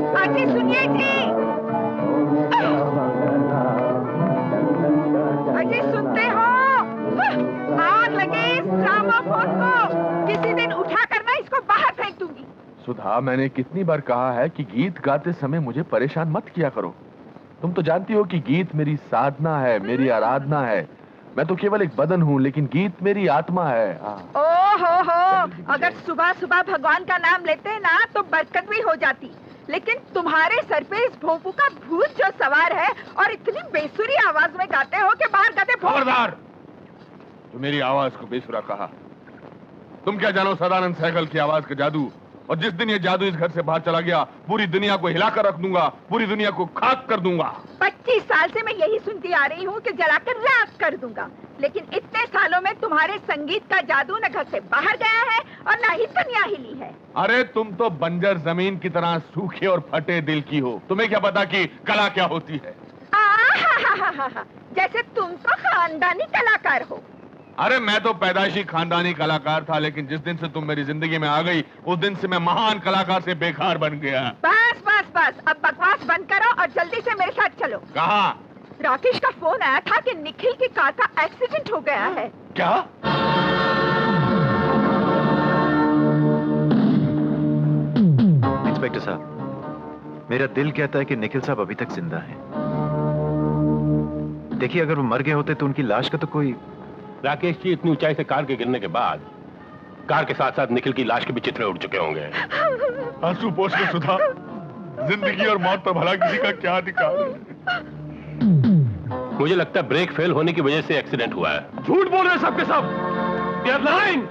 अजी सुनिए जी, अजी सुनते हो? आग लगे इस ग्रामोफोन को, किसी दिन उठा कर मैं इसको बाहर फेंक दूंगी। सुधा, मैंने कितनी बार कहा है कि गीत गाते समय मुझे परेशान मत किया करो। तुम तो जानती हो कि गीत मेरी साधना है, मेरी आराधना है। मैं तो केवल एक बदन हूँ, लेकिन गीत मेरी आत्मा है। हो, अगर सुबह सुबह भगवान का नाम लेते ना तो बरकत भी हो जाती, लेकिन तुम्हारे सर पे इस भोंपू का भूत जो सवार है और इतनी बेसुरी आवाज में गाते हो कि बाहर गाते। खबरदार! तो मेरी आवाज को बेसुरा कहा। तुम क्या जानो सदानंद सहगल की आवाज का जादू, और जिस दिन ये जादू इस घर से बाहर चला गया, पूरी दुनिया को हिलाकर रख दूंगा, पूरी दुनिया को खाक कर दूंगा। 25 साल से मैं यही सुनती आ रही हूँ कि जलाकर राख कर दूंगा, लेकिन इतने सालों में तुम्हारे संगीत का जादू न घर से बाहर गया है और न ही दुनिया हिली है। अरे तुम तो बंजर जमीन की तरह सूखे और फटे दिल की हो। तुम्हें क्या पता कि कला क्या होती है? जैसे तुम तो खानदानी कलाकार हो। अरे मैं तो पैदाइशी खानदानी कलाकार था, लेकिन जिस दिन से तुम मेरी जिंदगी में आ गई, उस दिन से मैं महान कलाकार से बेकार बन गया। बस बस बस, अब बकवास बंद करो और जल्दी से मेरे साथ चलो। कहाँ? राकेश का फोन आया था कि निखिल की कार का एक्सीडेंट हो गया है। क्या? इंस्पेक्टर साहब, मेरा दिल कहता है कि निखिल साहब अभी तक जिंदा हैं। देखिए, अगर वो मर गए होते तो उनकी लाश का तो कोई... राकेश जी, इतनी ऊंचाई से कार के गिरने के बाद कार के साथ साथ निखिल की लाश के भी चित्रे उड़ चुके होंगे। आंसू पोंछ के सुधा, जिंदगी और मौत पर भला किसी का क्या अधिकार है? मुझे लगता है ब्रेक फेल होने की वजह से एक्सीडेंट हुआ है। झूठ बोल रहे हैं सबके सब। They are lying।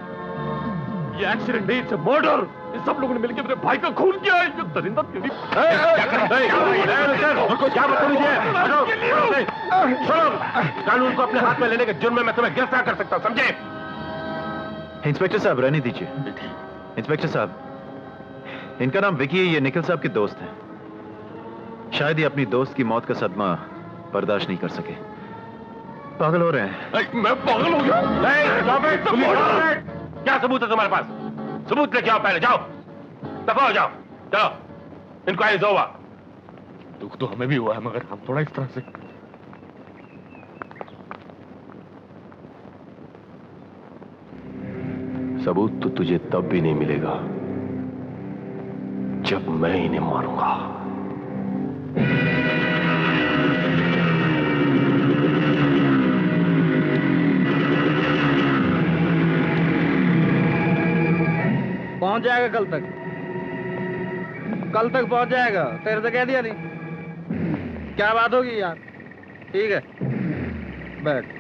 ये एक्सीडेंट नहीं, इट्स मर्डर। ये सब लोगों ने मिलकर मेरे भाई का खून किया है। ये दरिंदा तेरी... क्या बदतमीजी है? कानून को अपने हाथ में लेने के जुर्म में मैं तुम्हें गिरफ्तार कर सकता हूं, समझे? इंस्पेक्टर साहब, रहने दीजिए। इंस्पेक्टर साहब, इनका नाम विकी है, ये निखिल साहब के दोस्त हैं। शायद ये अपनी दोस्त की मौत का सदमा बर्दाश्त नहीं कर सके, पागल हो रहे हैं। मैं पागल हो गया? क्या सबूत है तुम्हारे पास? सबूत लेके आओ, पहले जाओ, दफा हो जाओ, चलो, इंक्वायरी होगा। दुख तो हमें भी हुआ है, मगर हम थोड़ा इस तरह से... सबूत तो तुझे तब भी नहीं मिलेगा जब मैं इन्हें मारूंगा। पहुंच जाएगा कल तक, कल तक पहुंच जाएगा। तेरे से कह दिया नहीं? क्या बात होगी यार? ठीक है, बैठ।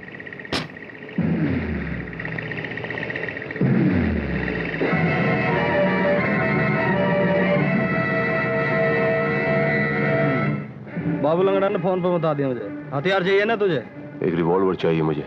बाबू लंगड़ा ने फोन पर बता दिया मुझे। हथियार चाहिए ना तुझे? एक रिवॉल्वर चाहिए मुझे।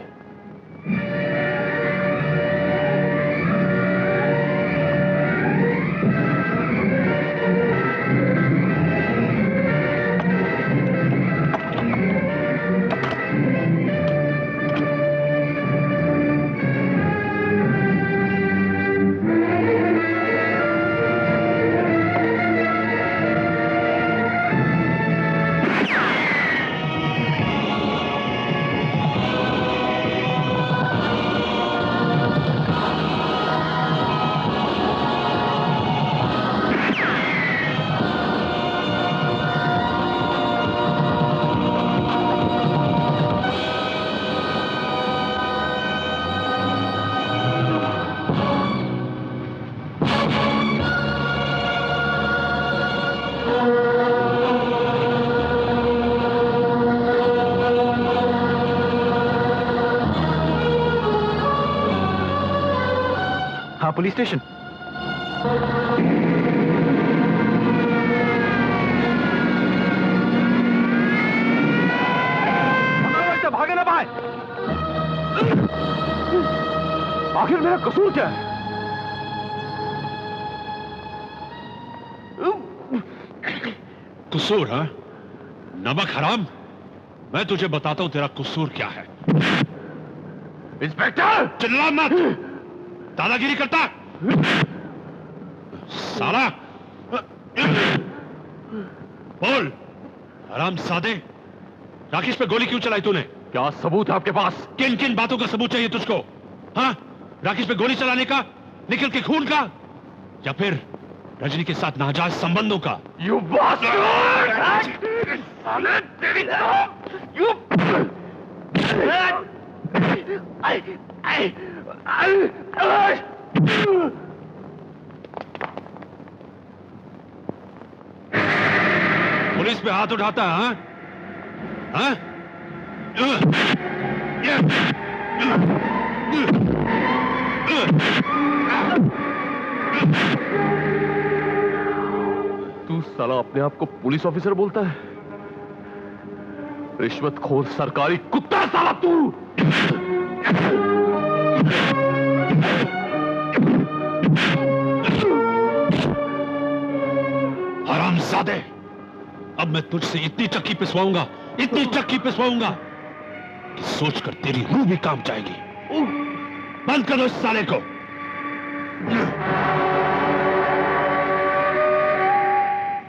हाँ, पुलिस स्टेशन। भागे ना भाई। आखिर मेरा कसूर क्या है? कसूर? हाँ, नमक हराम। मैं तुझे बताता हूं तेरा कसूर क्या है। इंस्पेक्टर! चिल्ला मत, दादागिरी करता साला। बोल हराम सादे, राकेश पे गोली क्यों चलाई तूने? क्या सबूत है आपके पास? किन किन बातों का सबूत चाहिए तुझको? हाँ, राकेश पे गोली चलाने का, निखिल के खून का, या फिर रजनी के साथ नाजायज संबंधों का? You bastard! साले तेरी you पुलिस पे हाथ उठाता है, हाँ? हाँ? तू साला अपने आप को पुलिस ऑफिसर बोलता है? रिश्वतखोर सरकारी कुत्ता साला तू! हरामजादे, अब मैं तुझसे इतनी चक्की पिसवाऊंगा, इतनी चक्की पिसवाऊंगा कि सोचकर तेरी रूह भी काम जाएगी। बंद करो इस साले को।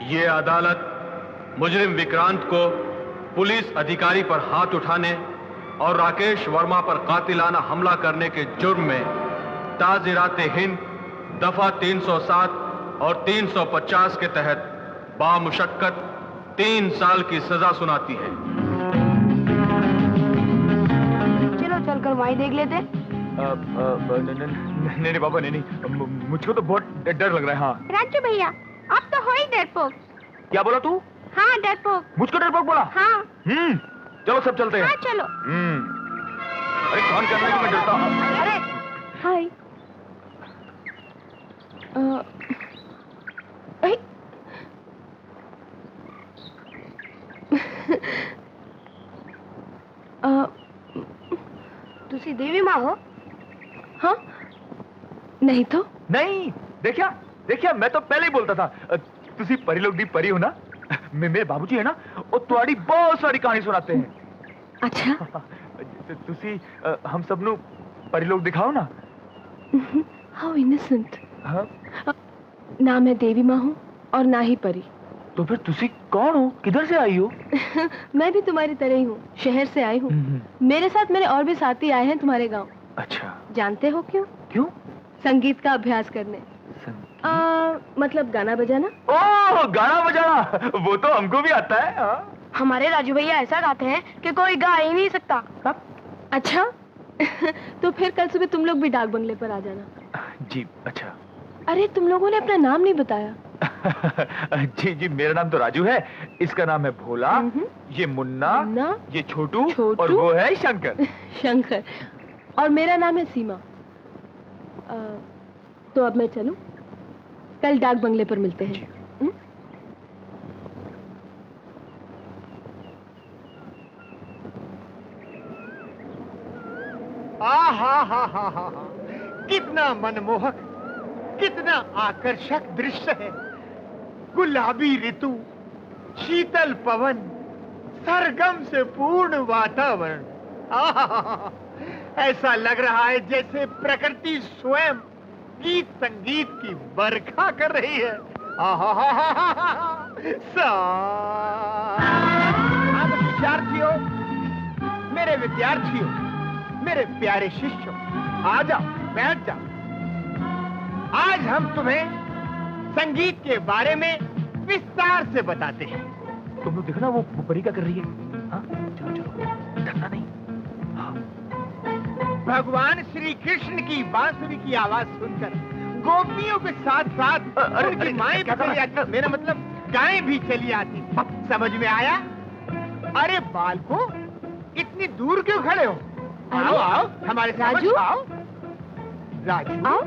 ये अदालत मुजरिम विक्रांत को पुलिस अधिकारी पर हाथ उठाने और राकेश वर्मा पर कातिलाना हमला करने के जुर्म में ताज़िरात हिंद दफा 307 और 350 के तहत बामुशक्कत 3 साल की सजा सुनाती है। चलो चलकर वहीं देख लेते। नहीं बाबा, नहीं, मुझको तो बहुत डर लग रहा है। हाँ राजू भैया, अब तो हो ही डरपोक। क्या बोला तू? हाँ डरपोक। मुझको डरपोक बोला? हाँ। चलो सब चलते हैं। हाँ चलो। अरे कौन कहता है कि मैं डरता हूँ? अरे हाय। तुसी देवी माँ हो? हाँ नहीं तो नहीं, देखिया मैं तो पहले ही बोलता था। तुसी परी लोग दी परी हो ना। मेरे बाबूजी है ना, वो तुम्हारी बहुत सारी कहानी सुनाते हैं। अच्छा। तुसी हम सब नु परी लोग दिखाओ ना। How innocent. हाँ? ना मैं देवी माँ हूँ और ना ही परी। तो फिर तुसी कौन हो? किधर से आई हो? मैं भी तुम्हारी तरह ही हूँ, शहर से आई हूँ। मेरे साथ मेरे और भी साथी आए हैं तुम्हारे गांव। अच्छा। जानते हो क्यों? क्यों? संगीत का अभ्यास करने। मतलब गाना बजाना। ओह, गाना बजाना वो तो हमको भी आता है। हाँ? हमारे राजू भैया ऐसा गाते हैं कि कोई गा ही नहीं सकता। अच्छा। तो फिर कल सुबह तुम लोग भी डाक बंगले पर आ जाना। जी अच्छा। अरे तुम लोगों ने अपना नाम नहीं बताया। जी मेरा नाम तो राजू है, इसका नाम है भोला, ये मुन्ना, ये छोटू और वो है शंकर। शंकर। और मेरा नाम है सीमा। तो अब मैं चलूं? कल डाक बंगले पर मिलते हैं। हा कितना मनमोहक, कितना आकर्षक दृश्य है। गुलाबी ऋतु, शीतल पवन, सरगम से पूर्ण वातावरण। ऐसा लग रहा है जैसे प्रकृति स्वयं गीत संगीत की बरखा कर रही है। विद्यार्थियों, मेरे विद्यार्थियों, मेरे प्यारे शिष्यों, आ जाओ, बैठ जाओ। आज हम तुम्हें संगीत के बारे में विस्तार से बताते हैं। तुम लोग देखो ना, वो परी क्या कर रही है। हाँ? चलो डरना नहीं। हाँ। भगवान श्री कृष्ण की बांसुरी की आवाज सुनकर गोपियों के साथ साथ उनकी माएं भी चली आती, मेरा मतलब गायें भी चली आती। समझ में आया? अरे बालको, इतनी दूर क्यों खड़े हो? आओ आओ, हमारे राजू आओ। राजू आओ।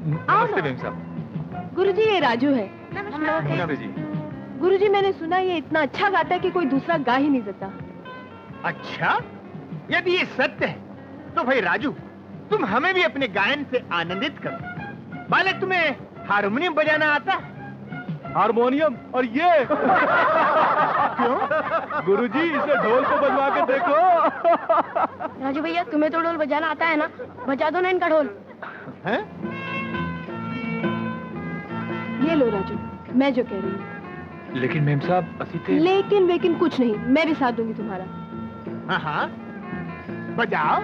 नमस्ते मेम साहब। गुरुजी ये राजू है। नमस्ते जी। गुरुजी मैंने सुना ये इतना अच्छा गाता है कि कोई दूसरा गा ही नहीं सकता। अच्छा, यदि ये सत्य है तो भाई राजू, तुम हमें भी अपने गायन से आनंदित करो। बालक, तुम्हें हारमोनियम बजाना आता है? हारमोनियम? और ये क्यों? गुरुजी, इसे ढोल को बजवा के देखो। राजू भैया, तुम्हें तो ढोल बजाना आता है ना? बजा दो ना इनका ढोल। हैं? ये लो राजू, मैं जो कह रही हूँ। लेकिन मेम साहब असी थे लेकिन वेकिन कुछ नहीं, मैं भी साथ दूंगी तुम्हारा। हाँ हाँ, बजाओ।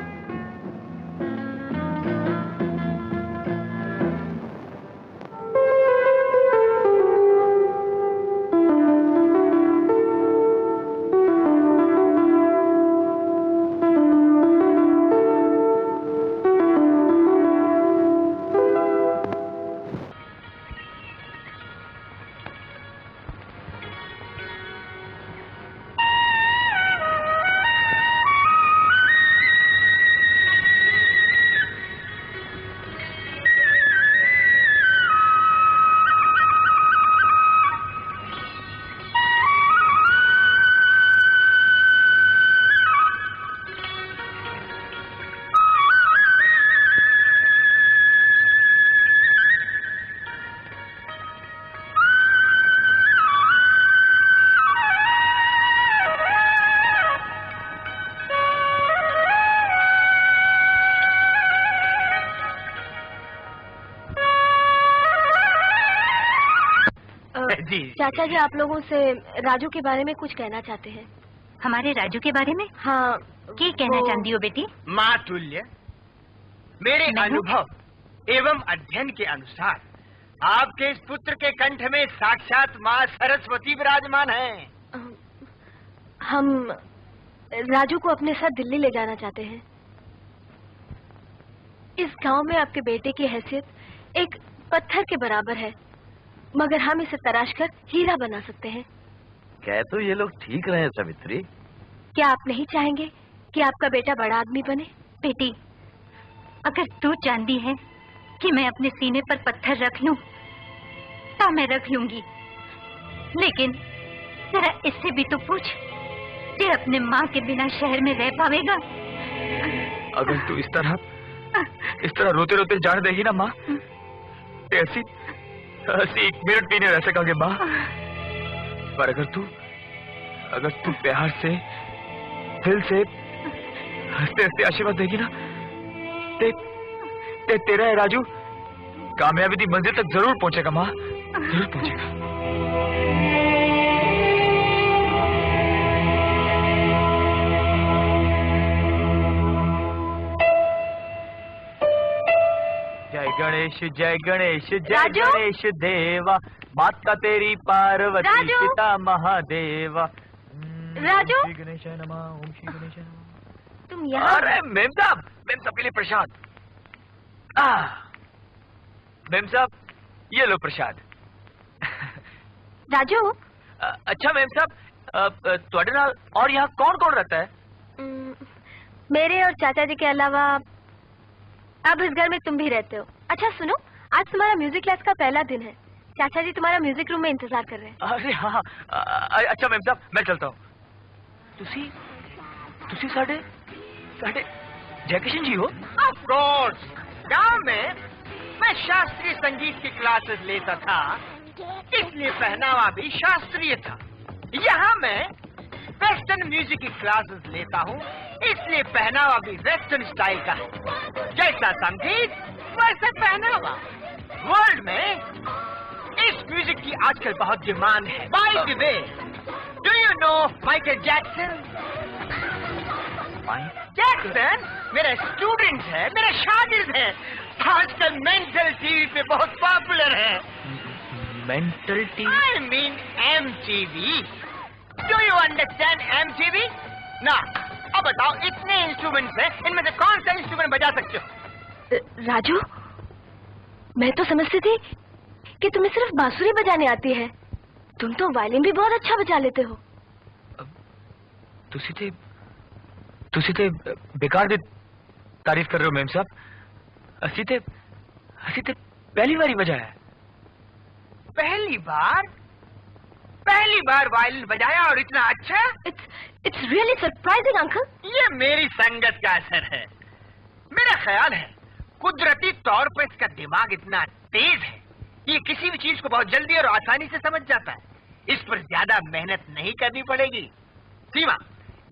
जी चाचा जी आप लोगों से राजू के बारे में कुछ कहना चाहते हैं। हमारे राजू के बारे में? हाँ। क्या कहना चाहती हो बेटी? माँ तुल्य, मेरे अनुभव एवं अध्ययन के अनुसार आपके इस पुत्र के कंठ में साक्षात माँ सरस्वती विराजमान है। हम राजू को अपने साथ दिल्ली ले जाना चाहते हैं। इस गांव में आपके बेटे की हैसियत एक पत्थर के बराबर है, मगर हम इसे तराश कर हीरा बना सकते हैं। कह तो ये लोग ठीक रहे सावित्री। क्या आप नहीं चाहेंगे कि आपका बेटा बड़ा आदमी बने? बेटी, अगर तू चाहती है कि मैं अपने सीने पर पत्थर रख लूं, तो मैं रख लूंगी, लेकिन जरा इससे भी तो पूछ कि अपने माँ के बिना शहर में रह पावेगा? अगर तू इस तरह रोते रोते जान देगी ना माँ, ऐसी 1 मिनट भी नहीं रह सकोगे माँ। पर अगर तू प्यार से दिल से हंसते हंसते आशीर्वाद देगी ना, तेरा है राजू कामयाबी की मंजिल तक जरूर पहुंचेगा माँ, जरूर पहुंचेगा। जय गणेश जय गणेश जय राजू? गणेश देवा, माता तेरी पार्वती राजू? पिता महादेवा। राजू? श्री गणेश नमः, ओम श्री गणेश नमः। तुम यहाँ? अरे मेम साहब के लिए प्रसाद। मेम साहब ये लो प्रसाद। राजू? अच्छा मेम साहब ਤੁਹਾਡੇ ਨਾਲ और यहाँ कौन कौन रहता है? मेरे और चाचा जी के अलावा अब इस घर में तुम भी रहते हो। अच्छा सुनो, आज तुम्हारा म्यूजिक क्लास का पहला दिन है। चाचा जी तुम्हारा म्यूजिक रूम में इंतजार कर रहे हैं। अरे हाँ अच्छा मेम साहब मैं चलता हूँ। तुसी साढ़े जयकिशन जी हो? ऑफ कोर्स, गांव में मैं शास्त्रीय संगीत की क्लासेस लेता था, इसलिए पहनावा भी शास्त्रीय था। यहाँ मैं वेस्टर्न म्यूजिक की क्लासेस लेता हूँ, इसलिए पहनावा भी वेस्टर्न स्टाइल का है। जैसा संगीत वैसा पहनावा। वर्ल्ड में इस म्यूजिक की आजकल बहुत डिमांड है। By the way, do you know Michael Jackson? Jackson मेरा स्टूडेंट है, मेरा शागिर्द है। आजकल मेंटल टीवी पे बहुत पॉपुलर है। Mental TV? I mean MTV. Do you understand MTV? ना, अब बताओ इतने इंस्ट्रूमेंट्स हैं, इनमें से कौन सा इंस्ट्रूमेंट बजा सकते हो? राजू, मैं तो समझती थी कि तुम्हें सिर्फ बांसुरी बजाने आती है। तुम तो वायलिन भी बहुत अच्छा बजा लेते हो। तुसी ते बेकार दी तारीफ कर रहे हो मेम साहब। असी ते पहली बार ही बजाया। पहली बार वायलिन बजाया और इतना अच्छा? It's really surprising, uncle. ये मेरी संगत का असर है। मेरा ख्याल है कुदरती तौर पर इसका दिमाग इतना तेज है कि ये किसी भी चीज को बहुत जल्दी और आसानी से समझ जाता है। इस पर ज्यादा मेहनत नहीं करनी पड़ेगी। सीमा,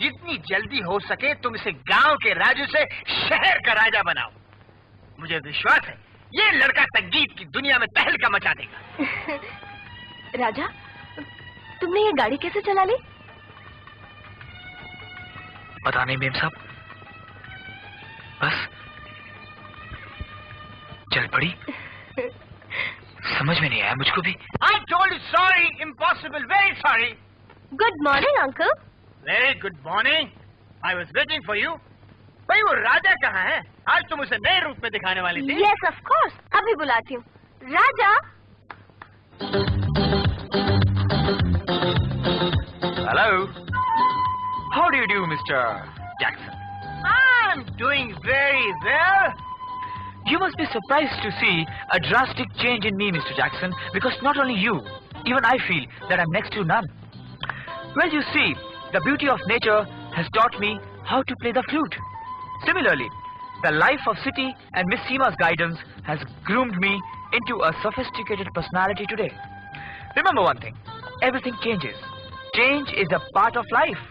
जितनी जल्दी हो सके तुम इसे गांव के राजू से शहर का राजा बनाओ। मुझे विश्वास है ये लड़का संगीत की दुनिया में तहलका मचा देगा। राजा, तुमने ये गाड़ी कैसे चला ली? पता नहीं मेम साहब, बस चल पड़ी। समझ में नहीं आया मुझको भी। I told you sorry, impossible, very sorry. Good morning uncle. Very good morning. I was waiting for you. भाई वो राजा कहाँ है? आज तुम उसे नए रूप में दिखाने वाली थी। यस ऑफ कोर्स, अभी बुलाती हूँ। Raja. Hello, how do you do mister Jackson? I'm doing very well. You must be surprised to see a drastic change in me, Mr. Jackson, because not only you, even I feel that I'm next to none. Well, you see, the beauty of nature has taught me how to play the flute. Similarly, the life of city and Miss Seema's guidance has groomed me into a sophisticated personality today. Remember one thing, everything changes. Change is a part of life.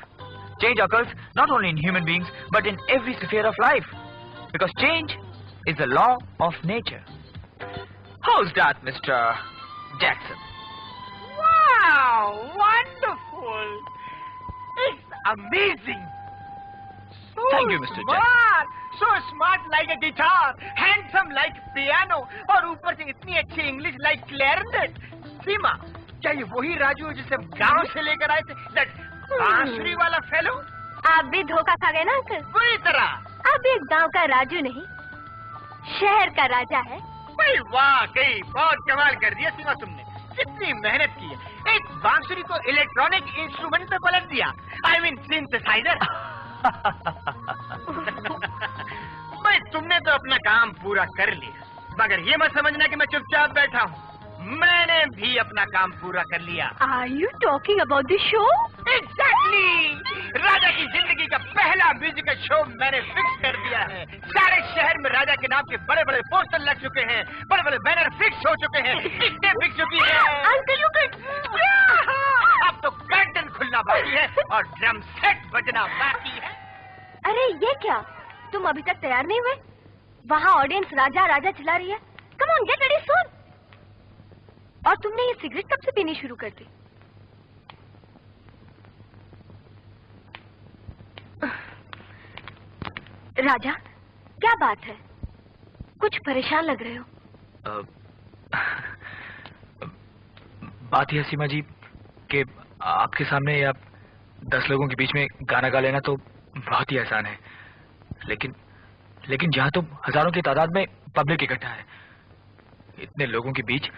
Change occurs not only in human beings, but in every sphere of life. Because change is the law of nature. How's that, Mr. Jackson? Wow, wonderful. It's amazing. So Thank you, Mr. smart. So smart like a guitar, handsome like piano, और ऊपर से इतनी अच्छी English like clarinet. सीमा, क्या ये वही राजू है जिसे हम गांव से लेकर आए थे? That बांसुरी वाला फेलो? आप भी धोखा खा गए ना अंकल? पूरी तरह। अब एक गांव का राजू नहीं, शहर का राजा है। भाई वाकई बहुत कमाल कर दिया सीमा तुमने। कितनी मेहनत की है। एक बांसुरी को इलेक्ट्रॉनिक इंस्ट्रूमेंट पे पलट दिया। I mean synthesiser. भाई तुमने तो अपना काम पूरा कर लिया, मगर ये मत समझना कि मैं चुपचाप बैठा हूँ। मैंने भी अपना काम पूरा कर लिया। Are you talking about the show? Exactly! राजा की जिंदगी का पहला म्यूजिकल शो मैंने फिक्स कर दिया है। सारे शहर में राजा के नाम के बड़े बड़े पोस्टर लग चुके हैं, बड़े बड़े बैनर फिक्स हो चुके हैं, टिकटें बिक चुकी हैं। Uncle you can. अब तो कर्टन खुलना बाकी है और ड्रम सेट बजना बाकी है। अरे ये क्या, तुम अभी तक तैयार नहीं हुए? वहाँ ऑडियंस राजा राजा चिल्ला रही है। Come on get ready soon. और तुमने ये सिगरेट कब से पीनी शुरू कर दी? राजा, क्या बात है? कुछ परेशान लग रहे हो। बात यह सीमा जी कि आपके सामने या 10 लोगों के बीच में गाना गा लेना तो बहुत ही आसान है, लेकिन जहाँ तो हजारों की तादाद में पब्लिक इकट्ठा है, इतने लोगों के बीच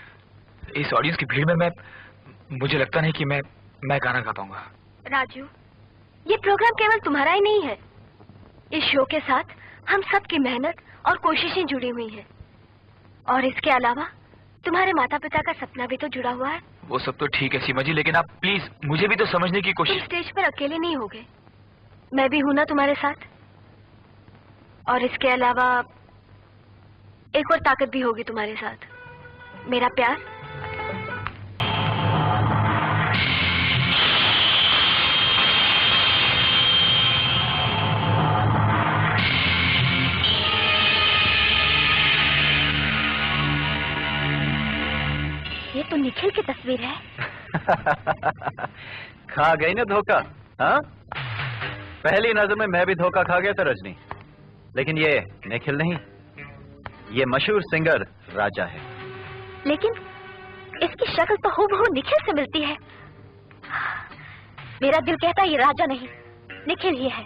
इस ऑडियंस की भीड़ में मुझे लगता नहीं कि मैं गाना गा पाऊंगा। राजू, ये प्रोग्राम केवल तुम्हारा ही नहीं है। इस शो के साथ हम सब की मेहनत और कोशिशें जुड़ी हुई हैं, और इसके अलावा तुम्हारे माता पिता का सपना भी तो जुड़ा हुआ है। वो सब तो ठीक है सीमा जी, लेकिन आप प्लीज मुझे भी तो समझने की तुम कोशिश। स्टेज पर अकेले नहीं होगे, मैं भी हूं ना तुम्हारे साथ। और इसके अलावा एक और ताकत भी होगी तुम्हारे साथ, मेरा प्यार। ये तो निखिल की तस्वीर है। खा गई ना धोखा? हाँ, पहली नजर में मैं भी धोखा खा गया था रजनी, लेकिन ये निखिल नहीं, ये मशहूर सिंगर राजा है। लेकिन इसकी शक्ल तो हूबहू निखिल से मिलती है। मेरा दिल कहता है ये राजा नहीं, निखिल ही है।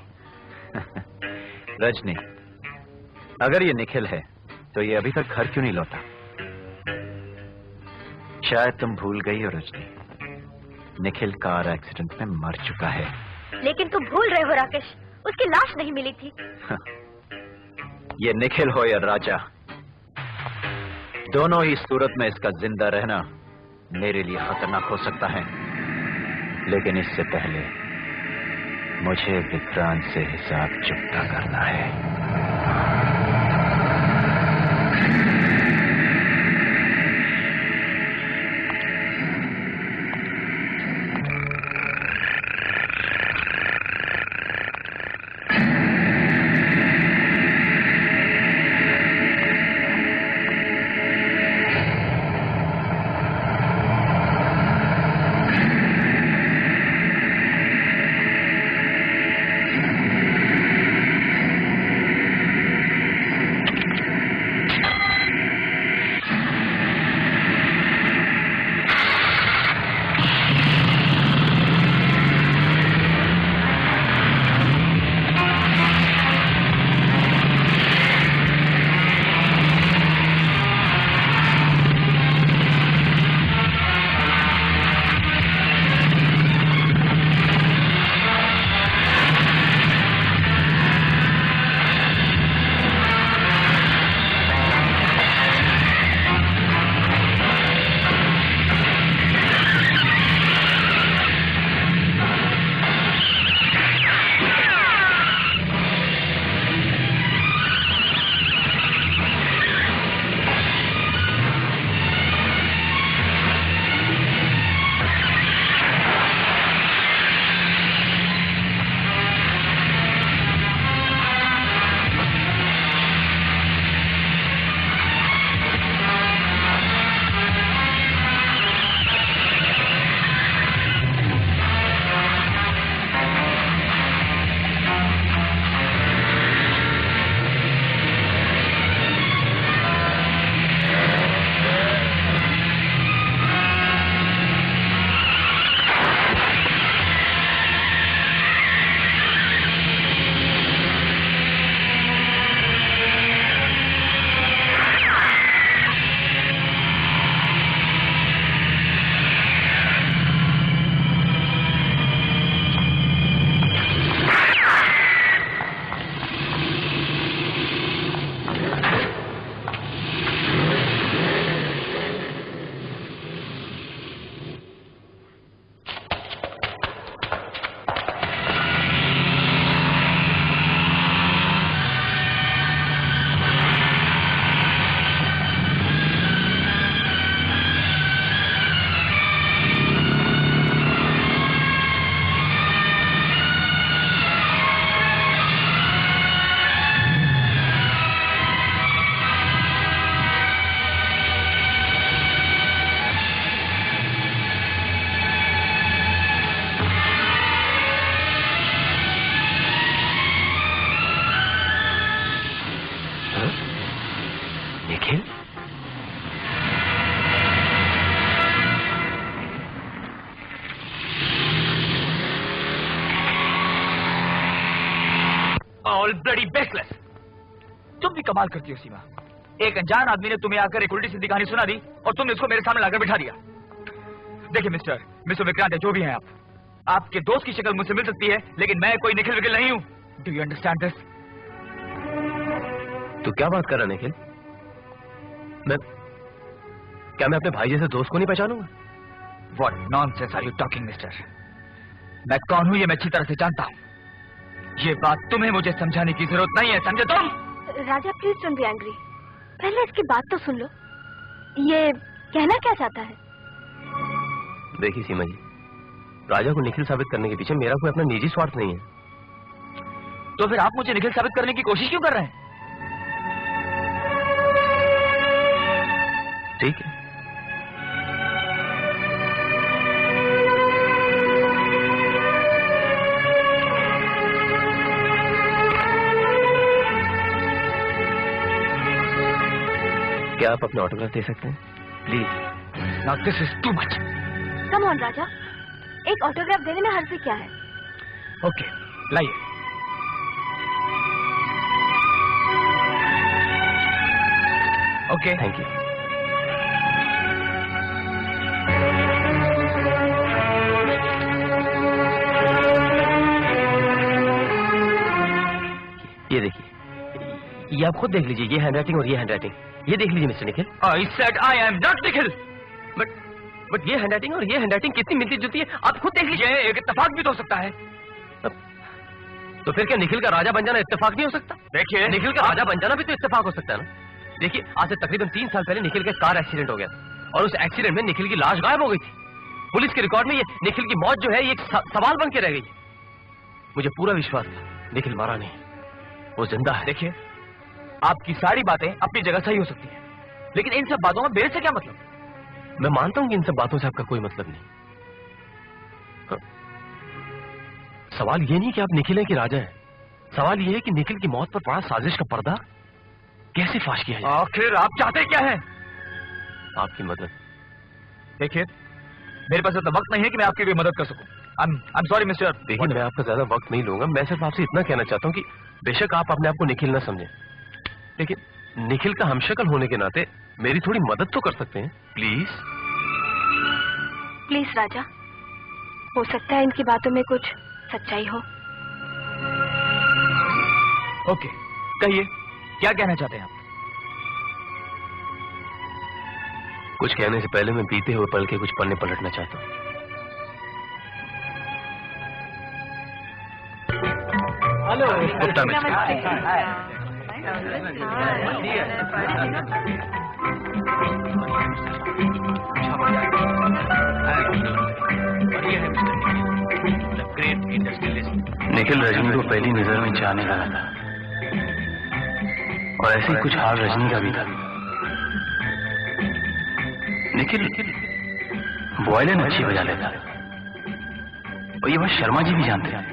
रजनी, अगर ये निखिल है तो ये अभी तक घर क्यों नहीं लौटा? शायद तुम भूल गई हो रजनी, निखिल कार एक्सीडेंट में मर चुका है। लेकिन तुम भूल रहे हो राकेश, उसकी लाश नहीं मिली थी। ये निखिल हो या राजा, दोनों ही सूरत में इसका जिंदा रहना मेरे लिए खतरनाक हो सकता है। लेकिन इससे पहले मुझे विक्रांत से हिसाब चुकता करना है। all bloody baseless. तुम भी कमाल करती हो सीमा। एक अनजान आदमी ने तुम्हें आकर एक उल्टी सीधी कहानी सुना दी और तुमने उसको मेरे सामने लाकर बिठा दिया। देखिए मिस्टर विक्रांत, जो भी हैं आप, आपके दोस्त की शक्ल मुझसे मिल सकती है, लेकिन मैं कोई निखिल विकिल नहीं हूं। Do you understand this? तू क्या बात कर रहा निखिल? क्या मैं अपने भाई जैसे दोस्त को नहीं पहचानूंगा? What nonsense are you talking, mister? मैं कौन हूं ये मैं अच्छी तरह से जानता हूं। ये बात तुम्हें मुझे समझाने की जरूरत नहीं है, समझे तुम? राजा प्लीज डोंट बी एंग्री। पहले इसकी बात तो सुन लो। ये कहना क्या चाहता है? देखिए सीमा जी, राजा को निखिल साबित करने के पीछे मेरा कोई अपना निजी स्वार्थ नहीं है। तो फिर आप मुझे निखिल साबित करने की कोशिश क्यों कर रहे हैं? ठीक है, क्या आप अपना ऑटोग्राफ दे सकते हैं please? Now this is too much. Come on Raja, एक ऑटोग्राफ देने में हर्ज क्या है? ओके, लाइए। Okay, thank you. ये देखिए, ये आप खुद देख लीजिए, ये हैंडराइटिंग और ये हैंडराइटिंग, ये देख लीजिए mister Nikhil. I said I am not Nikhil. But ये हैंडराइटिंग और ये हैंडराइटिंग कितनी मिलती जुलती है, आप खुद देख लीजिए। ये एक इत्तेफाक भी तो हो सकता है। तो फिर क्या निखिल का राजा बन जाना इत्तेफाक नहीं हो सकता? देखिए, निखिल का राजा बन जाना भी तो इत्तेफाक हो सकता है ना। देखिए, आज से तकरीबन 3 साल पहले निखिल का कार एक्सीडेंट हो गया था और उस एक्सीडेंट में निखिल की लाश गायब हो गई थी। पुलिस के रिकॉर्ड में ये निखिल की मौत जो है ये एक सवाल बन के रह गई। मुझे पूरा विश्वास था निखिल मारा नहीं, वो जिंदा है। देखिए, आपकी सारी बातें अपनी जगह सही हो सकती हैं, लेकिन इन सब बातों में मेरे से क्या मतलब? मैं मानता हूं कि इन सब बातों से आपका कोई मतलब नहीं। हाँ। सवाल ये नहीं कि आप निखिल हैं कि राजा हैं, सवाल ये है कि निखिल की मौत पर पड़ा साजिश का पर्दा कैसे फाश किया जाए। आखिर आप चाहते क्या हैं? आपकी मदद। देखिए, मेरे पास इतना वक्त नहीं है कि मैं आपकी भी मदद कर सकूं। I'm sorry mister. देखिए, मैं आपका ज्यादा वक्त नहीं लूंगा, मैं सिर्फ आपसे इतना कहना चाहता हूं कि बेशक आप अपने आप को निखिल ना समझें, लेकिन निखिल का हमशक्ल होने के नाते मेरी थोड़ी मदद तो कर सकते हैं प्लीज। प्लीज राजा, हो सकता है इनकी बातों में कुछ सच्चाई हो। ओके, कहिए, क्या कहना चाहते हैं आप? कुछ कहने से पहले मैं बीते हुए पल के कुछ पन्ने पलटना चाहता हूं। Hello Gupta mister. निखिल रजनी को पहली नजर में चाहने लगा था और ऐसे ही कुछ हाल रजनी का भी था। निखिल वॉयलिन अच्छी बजा लेता और ये बात शर्मा जी भी जानते हैं।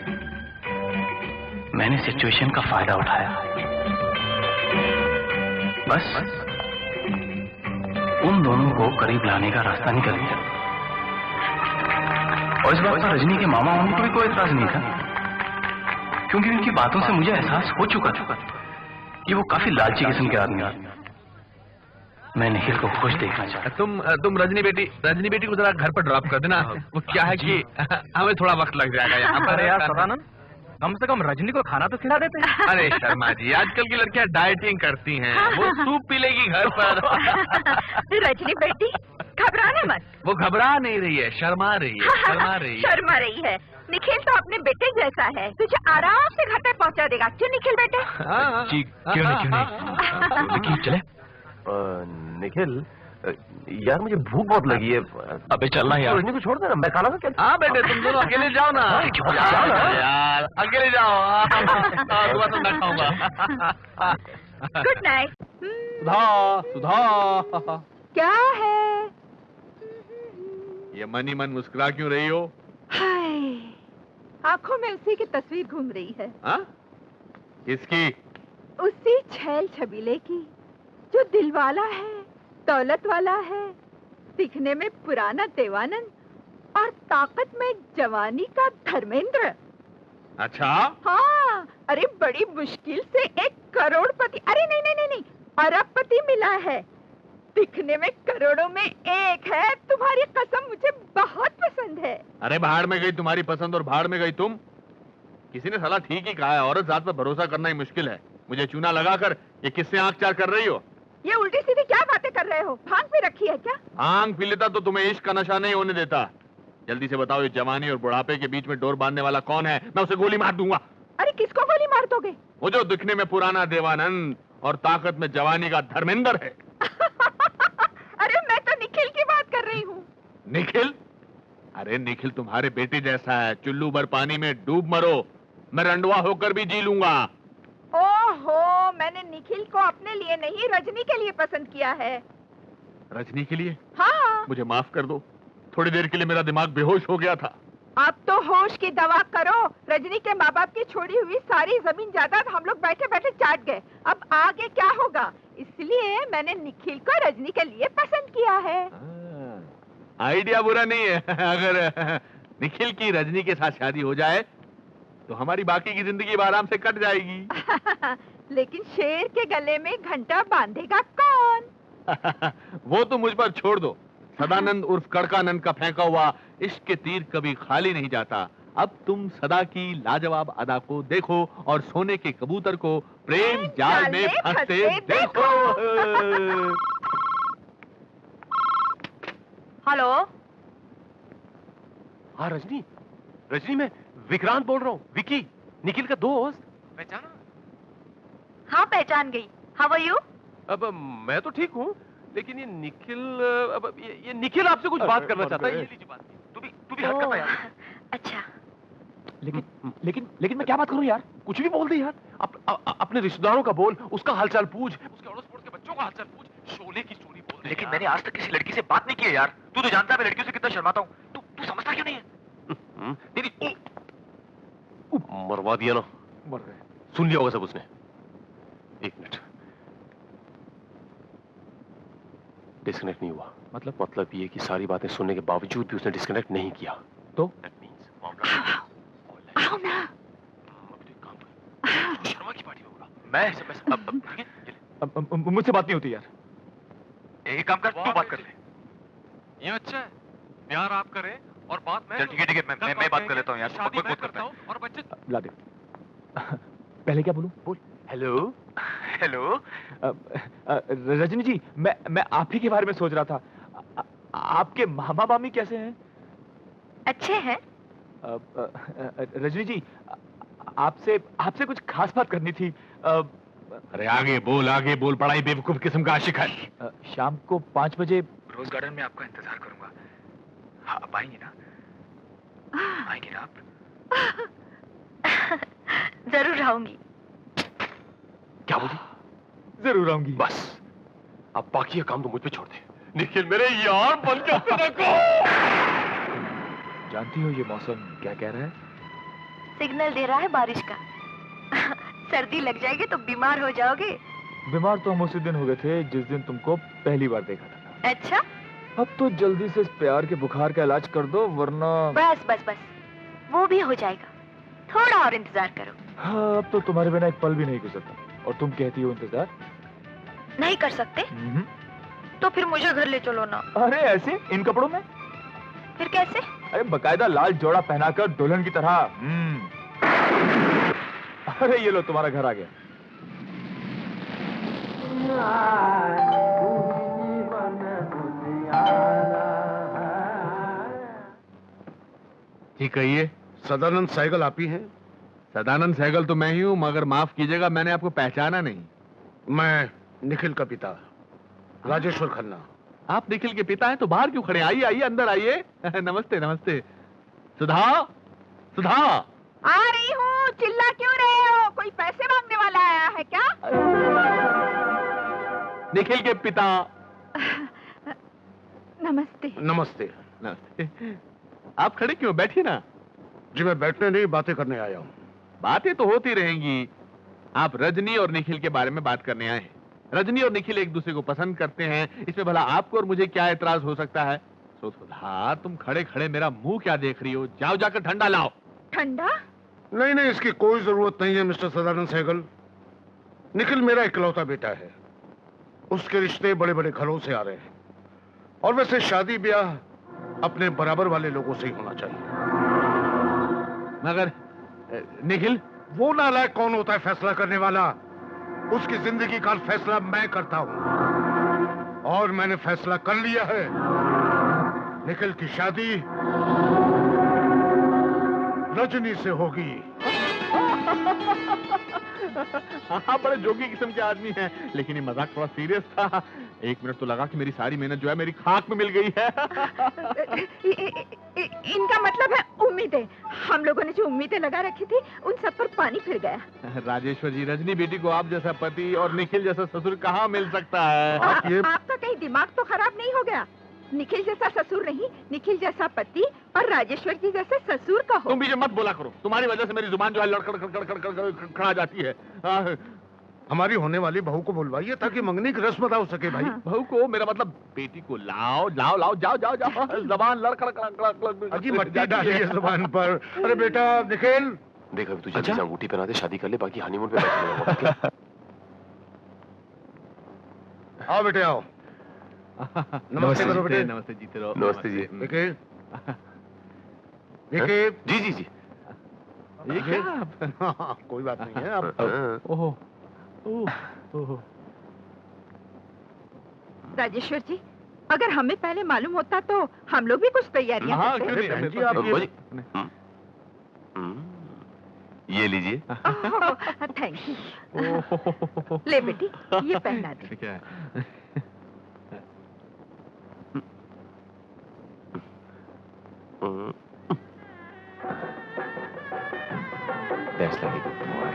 मैंने सिचुएशन का फायदा उठाया, बस उन दोनों को करीब लाने का रास्ता निकल गया। और इस बात पर रजनी के मामा होने को भी कोई एतराज नहीं था, क्योंकि उनकी बातों से मुझे एहसास हो चुका कि वो काफी लालची किस्म के आदमी हैं। मैं निखिल को खुश देखना चाहता। तुम रजनी बेटी को जरा घर पर ड्रॉप कर देना। वो क्या है कि हमें थोड़ा वक्त लग जाएगा यहाँ पर। यार सदानंद, कम से कम रजनी को खाना तो खिला देते हैं। अरे शर्मा जी, आजकल की लड़कियां डाइटिंग करती हैं, वो सूप पी लेगी घर पर। रजनी बेटी, घबराना मत। वो घबरा नहीं रही है, शर्मा रही है, शर्मा रही है। निखिल तो अपने बेटे जैसा है, तुझे आराम से घर तक पहुंचा देगा। क्यों निखिल बेटे? जी क्यों नहीं चले। निखिल यार, मुझे भूख बहुत लगी है। अबे चलना यार। रजनी को छोड़ देना, मैं खाना क्या। हाँ बेटे, तुम दोनों अकेले जाओ ना। यार अकेले जाओ, सुबह तो मैं खाऊंगा। Good night. सुधा क्या है? ये मन ही मन मुस्कुरा क्यों रही हो? हाय, आंखों में उसी की तस्वीर घूम रही है। हाँ? किसकी? उसी छैल छबीले की जो दिलवाला है, दौलत वाला है, दिखने में पुराना देवानंद और ताकत में जवानी का धर्मेंद्र। अच्छा? हाँ, अरे बड़ी मुश्किल से 1 करोड़पति, अरे नहीं नहीं नहीं नहीं, अरबपति मिला है। दिखने में करोड़ों में एक है। तुम्हारी कसम मुझे बहुत पसंद है। अरे भाड़ में गई तुम्हारी पसंद और भाड़ में गई तुम। किसी ने साला ठीक ही कहा है, औरत जात पर भरोसा करना ही मुश्किल है। मुझे चूना लगाकर ये किससे आंख चार कर रही हो? ये उल्टी सीधी क्या बातें कर रहे हो? भांग भी रखी है क्या? भांग पी लेता तो तुम्हें इश्क का नशा नहीं होने देता। जल्दी से बताओ, ये जवानी और बुढ़ापे के बीच में डोर बांधने वाला कौन है? मैं उसे गोली मार दूंगा। अरे किसको गोली मार दोगे? वो जो दिखने में पुराना देवानंद और ताकत में जवानी का धर्मेंद्र है। अरे मैं तो निखिल की बात कर रही हूँ। निखिल? अरे निखिल तुम्हारे बेटे जैसा है, चुल्लू भर पानी में डूब मरो, मैं रंडवा होकर भी जी लूंगा। ओहो, मैंने निखिल को अपने लिए नहीं रजनी के लिए पसंद किया है। रजनी के लिए? हाँ। मुझे माफ कर दो, थोड़ी देर के लिए मेरा दिमाग बेहोश हो गया था। अब तो होश की दवा करो। रजनी के माँ बाप की छोड़ी हुई सारी जमीन जायदाद हम लोग बैठे बैठे चाट गए। अब आगे क्या होगा? इसलिए मैंने निखिल को रजनी के लिए पसंद किया है। आइडिया बुरा नहीं है। अगर निखिल की रजनी के साथ शादी हो जाए तो हमारी बाकी की जिंदगी आराम से कट जाएगी। लेकिन शेर के गले में घंटा बांधेगा कौन? वो तो मुझ पर छोड़ दो। सदानंद उर्फ कड़कानंद का फेंका हुआ इश्क के तीर कभी खाली नहीं जाता। अब तुम सदा की लाजवाब अदा को देखो और सोने के कबूतर को प्रेम जाल में फंसते देखो। हेलो। हाँ रजनी, रजनी मैं विक्रांत बोल रहा हूँ। विकी, निखिल का दोस्त। पहचाना? हाँ पहचान गई। How are you? अब मैं तो ठीक हूँ, लेकिन ये निखिल, अब ये निखिल आपसे कुछ बात करना चाहता है। ये लीजिए बात। तू भी हट कर यार। अच्छा। लेकिन मैं क्या बात करूं यार? कुछ भी बोल दे यार। अपने रिश्तेदारों का बोल, उसका हालचाल पूछ, उसके अड़ोस पड़ोस के बच्चों का हालचाल पूछ, शोले की स्टोरी बोल दे। लेकिन मैंने आज तक किसी लड़की से बात नहीं की है यार। तू तो जानता है मैं लड़कियों से कितना शर्माता हूँ। तू समझता क्यों नहीं है? तेरी मरवा दिया ना। मर गए। सुन लिया होगा सब उसने। 1 मिनट। डिस्कनेक्ट नहीं हुआ। मतलब ये कि सारी बातें सुनने के बावजूद भी उसने डिस्कनेक्ट नहीं किया। तो दैट मींस मामला आओ ना। शर्मा की पार्टी होगा। मैं मुझसे बात नहीं होती यार। एक काम कर, तू बात कर ले। ये अच्छा है, प्यार आप करें और बात मैं। चल ठीक है, मैं बात कर लेता हूँ यार। शादी मैं करता हूँ और बच्चे ला दे। पहले क्या बोलूं? बोल। Hello hello. रजनी जी, मैं आप ही के बारे में सोच रहा था। आपके मामा मामी कैसे हैं? अच्छे हैं। रजनी जी, आपसे कुछ खास बात करनी थी। अरे आगे बोल, बड़ा ही बेवकूफ किस्म का आशिक है। शाम को 5 बजे रोज गार्डन में आपका इंतजार करूंगा। हाँ, आप आएंगे ना? आएंगे ना आप? जरूर आऊंगी। क्या बोली? जरूर आऊंगी। बस अब बाकी ये काम तो मुझ पे छोड़ दे। निखिल मेरे यार बन के रखो। जानती हो ये मौसम क्या कह रहा है? सिग्नल दे रहा है बारिश का। सर्दी लग जाएगी तो बीमार हो जाओगे। बीमार तो हम उसी दिन हो गए थे जिस दिन तुमको पहली बार देखा था। अच्छा? अब तो जल्दी से इस प्यार के बुखार का इलाज कर दो, वरना। बस वो भी हो जाएगा। थोड़ा और इंतजार करो। हाँ, अब तो तुम्हारे बिना एक पल भी नहीं गुजरता और तुम कहती हो इंतजार नहीं कर सकते? तो फिर मुझे घर ले चलो ना। अरे ऐसे इन कपड़ों में? फिर कैसे? अरे बकायदा लाल जोड़ा पहनाकर दुल्हन की तरह। अरे ये लो, तुम्हारा घर आ गया। ठीक कहिए। सदानंद सहगल आप ही हैं? सदानंद सहगल तो मैं ही हूँ, मगर माफ कीजिएगा, मैंने आपको पहचाना नहीं। मैं निखिल का पिता राजेश्वर खन्ना। आप निखिल के पिता हैं तो बाहर क्यों खड़े? आइए अंदर आइए। नमस्ते। सुधा आ रही हूँ। चिल्ला क्यों रहे हो? कोई पैसे मांगने वाला आया है क्या? निखिल के पिता। नमस्ते। आप खड़े क्यों? बैठिए ना। जी मैं बैठने नहीं, बातें करने आया हूँ। बातें तो होती रहेंगी। आप रजनी और निखिल के बारे में बात करने आए हैं। रजनी और निखिल एक दूसरे को पसंद करते हैं, इसमें भला आपको और मुझे क्या एतराज हो सकता है? सुधा, तुम खड़े खड़े मेरा मुंह क्या देख रही हो? जाओ जाकर ठंडा लाओ। ठंडा? नहीं नहीं, इसकी कोई जरूरत नहीं है मिस्टर सदानंद सहगल। निखिल मेरा इकलौता बेटा है, उसके रिश्ते बड़े बड़े घरों से आ रहे हैं, और वैसे शादी ब्याह अपने बराबर वाले लोगों से ही होना चाहिए। मगर निखिल, वो नालायक कौन होता है फैसला करने वाला? उसकी जिंदगी का फैसला मैं करता हूं, और मैंने फैसला कर लिया है। निखिल की शादी रजनी से होगी। हाँ, बड़े जोगी किस्म के आदमी हैं, लेकिन ये मजाक थोड़ा सीरियस था। एक मिनट तो लगा कि मेरी सारी मेहनत जो है मेरी खाक में मिल गई है। इनका मतलब है उम्मीदें। हम लोगों ने जो उम्मीदें लगा रखी थी उन सब पर पानी फिर गया। राजेश्वर जी, रजनी बेटी को आप जैसा पति और निखिल जैसा ससुर कहाँ मिल सकता है? आपका कहीं दिमाग तो खराब नहीं हो गया? निखिल जैसा ससुर नहीं, निखिल जैसा पति और राजेश्वर जी जैसे ससुर का हो। तुम भी मत बोला करो, तुम्हारी वजह से मेरी जुबान जो है लड़खड़ खड़ा जाती है। हमारी होने वाली बहू को बुलवाइए ताकि मंगनी की रस्म अदा हो सके भाई। बहू को, मेरा मतलब बेटी को लाओ लाओ लाओ, जाओ जाओ जाओ। जबान लड़खड़ अजी मट्टी डालिए जुबान पर। अरे बेटा निखिल, देखा तू जल्दी से अंगूठी पहना दे, शादी कर ले, बाकी हनीमून पे बैठ। आओ बेटे आओ। नमस्ते करो बेटे। नमस्ते, जीते रहो। नमस्ते जी। निखिल, निखिल। जी जी जी। ये क्या? कोई बात नहीं है। अब ओहो ओहो। राजेश्वर जी, अगर हमें पहले मालूम होता तो हम लोग भी कुछ तैयारियां हाँ, करते। क्यों नहीं? जी आप ये लीजिए। Thank you. ले बेटी, ये पहना दे। क्या है? That's like a good boy.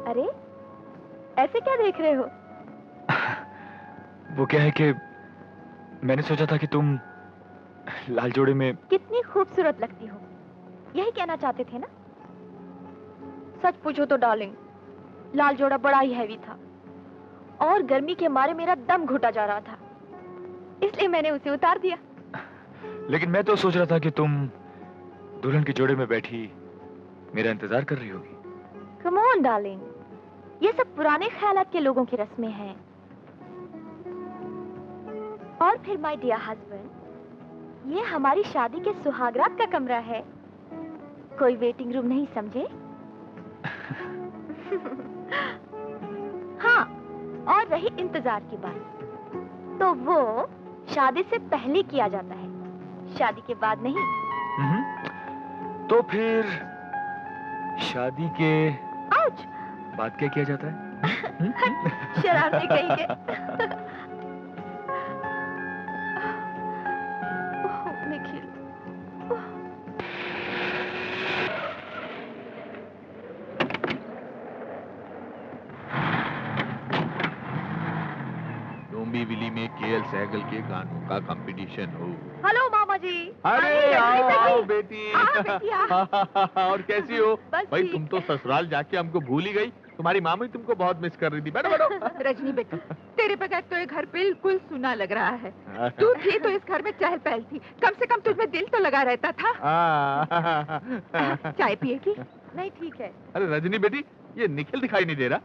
अरे ऐसे क्या देख रहे हो? वो क्या है कि मैंने सोचा था कि तुम लाल जोड़े में कितनी खूबसूरत लगती हो, यही कहना चाहते थे ना? सच पूछो तो डार्लिंग, लाल जोड़ा बड़ा ही हैवी था और गर्मी के मारे मेरा दम घुटा जा रहा था, इसलिए मैंने उसे उतार दिया। लेकिन मैं तो सोच रहा था कि तुम दुल्हन के जोड़े में बैठी मेरा इंतजार कर रही होगी। कम ऑन डार्लिंग, ये सब पुराने ख्यालात के लोगों की रस्में हैं। और फिर माय डियर हस्बैंड, ये हमारी शादी के सुहागरात का कमरा है, कोई वेटिंग रूम नहीं समझे। हाँ, और रही इंतजार की बात, तो वो शादी से पहले किया जाता है, शादी के बाद नहीं। तो फिर शादी के आउच! बाद क्या किया जाता है? शरारती कहीं के। ओह, निखिल। डोंबिवली में केएल सहगल के गानों का कंपटीशन हो। हेलो मामा जी। अरे आओ आओ बेटी। बेटी, और कैसी हो? बस भाई ठीक। तुम तो ससुराल जाके हमको भूल ही गई। तुम्हारी मामी तुमको बहुत मिस कर रही थी। बैठो बैठो। रजनी बेटी, तेरे बगैर तो ये घर बिल्कुल सुना लग रहा है। तू थी तो इस घर में चहल पहल थी, कम से कम तुझमें दिल तो लगा रहता था। चाय पिएगी? नहीं ठीक है। अरे रजनी बेटी, ये निखिल दिखाई नहीं दे रहा।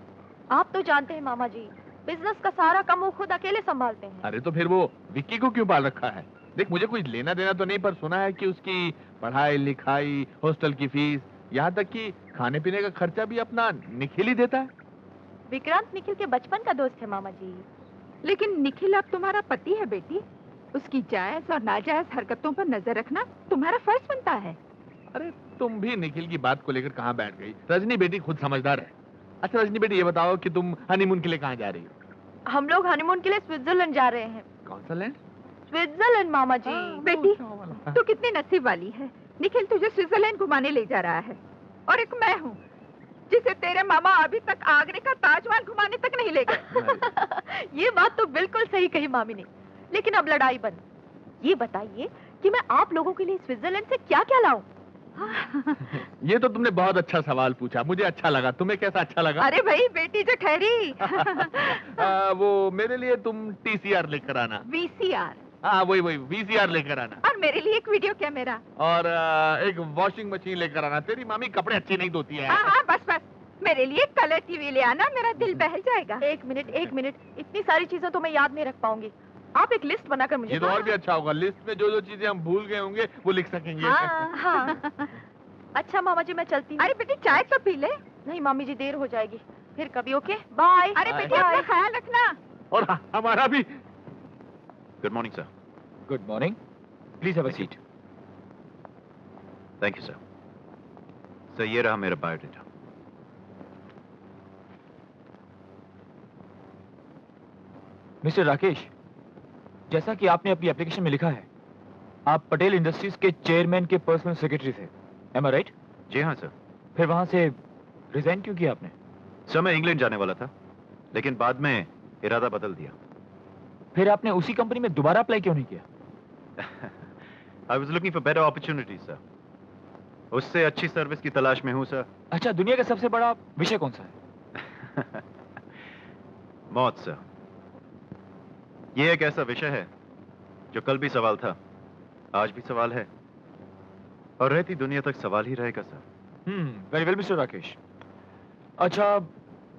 आप तो जानते हैं मामा जी, बिजनेस का सारा काम वो खुद अकेले संभालते हैं। अरे तो फिर वो विक्की को क्यों पाल रखा है? देख, मुझे कुछ लेना देना तो नहीं, पर सुना है कि उसकी पढ़ाई लिखाई, हॉस्टल की फीस, यहाँ तक कि खाने पीने का खर्चा भी अपना निखिल ही देता है। विक्रांत निखिल के बचपन का दोस्त है मामा जी। लेकिन निखिल अब तुम्हारा पति है बेटी, उसकी जायज और नाजायज हरकतों पर नजर रखना तुम्हारा फर्ज बनता है। अरे तुम भी निखिल की बात को लेकर कहाँ बैठ गई? रजनी बेटी खुद समझदार है। अच्छा रजनी बेटी, ये बताओ कि तुम हनीमून के लिए कहाँ जा रही हो? हम लोग हनीमून के लिए स्विट्जरलैंड जा रहे हैं। कौन सा लैंड? स्विट्जरलैंड मामा जी। बेटी, तू कितनी नसीब वाली है निखिल तुझे स्विट्जरलैंड घुमाने ले जा रहा है, और एक मैं हूँ जिसे तेरे मामा अभी तक आगरे का ताजमहल घुमाने तक नहीं ले गए। ये बात तो बिल्कुल सही कही मामी ने, लेकिन अब लड़ाई बंद। ये बताइए कि मैं आप लोगों के लिए स्विट्जरलैंड से क्या क्या लाऊं? ये तो तुमने बहुत अच्छा सवाल पूछा, मुझे अच्छा लगा। तुम्हें कैसा अच्छा लगा? अरे भाई बेटी जो ठहरी। वो मेरे लिए तुम TCR लेकर आना। VCR। हाँ वही VCR लेकर आना। और मेरे लिए एक वीडियो कैमरा। और एक वॉशिंग मशीन लेकर आना। तेरी मामी कपड़े अच्छी नहीं धोती है। हाँ बस मेरे लिए कलर टीवी ले आना, मेरा दिल बहल जाएगा। एक मिनट, इतनी सारी चीजें तो मैं याद नहीं रख पाऊंगी। आप एक लिस्ट बनाकर मुझे। ये तो और भी अच्छा होगा, लिस्ट में जो चीजें हम भूल गए होंगे वो लिख सकेंगे। हाँ। अच्छा मामा जी मैं चलती हूँ। अरे बेटी चाय तो पी ले। नहीं मामी जी देर हो जाएगी, फिर कभी। Okay bye. अरे बेटी अपना ख्याल रखना। और हमारा भी। Good morning sir. Good morning, please have a seat. Thank you sir. Sir ये रहा मेरा बायोडेटा। मिस्टर राकेश, जैसा कि आपने अपनी एप्लीकेशन में लिखा है, आप पटेल इंडस्ट्रीज के चेयरमैन के पर्सनल सेक्रेटरी थे, एम आई राइट? जी हाँ सर। फिर वहां से रिजाइन क्यों किया आपने? सर मैं इंग्लैंड जाने वाला था, लेकिन बाद में इरादा बदल दिया। फिर आपने उसी कंपनी में दोबारा अप्लाई क्यों नहीं किया? I was looking for better opportunities sir. उससे अच्छी सर्विस की तलाश में हूँ सर। अच्छा, दुनिया का सबसे बड़ा विषय कौन सा है? मौत सर। ये एक ऐसा विषय है जो कल भी सवाल था, आज भी सवाल है, और रहती दुनिया तक सवाल ही रहेगा sir. Very well mister Rakesh. अच्छा,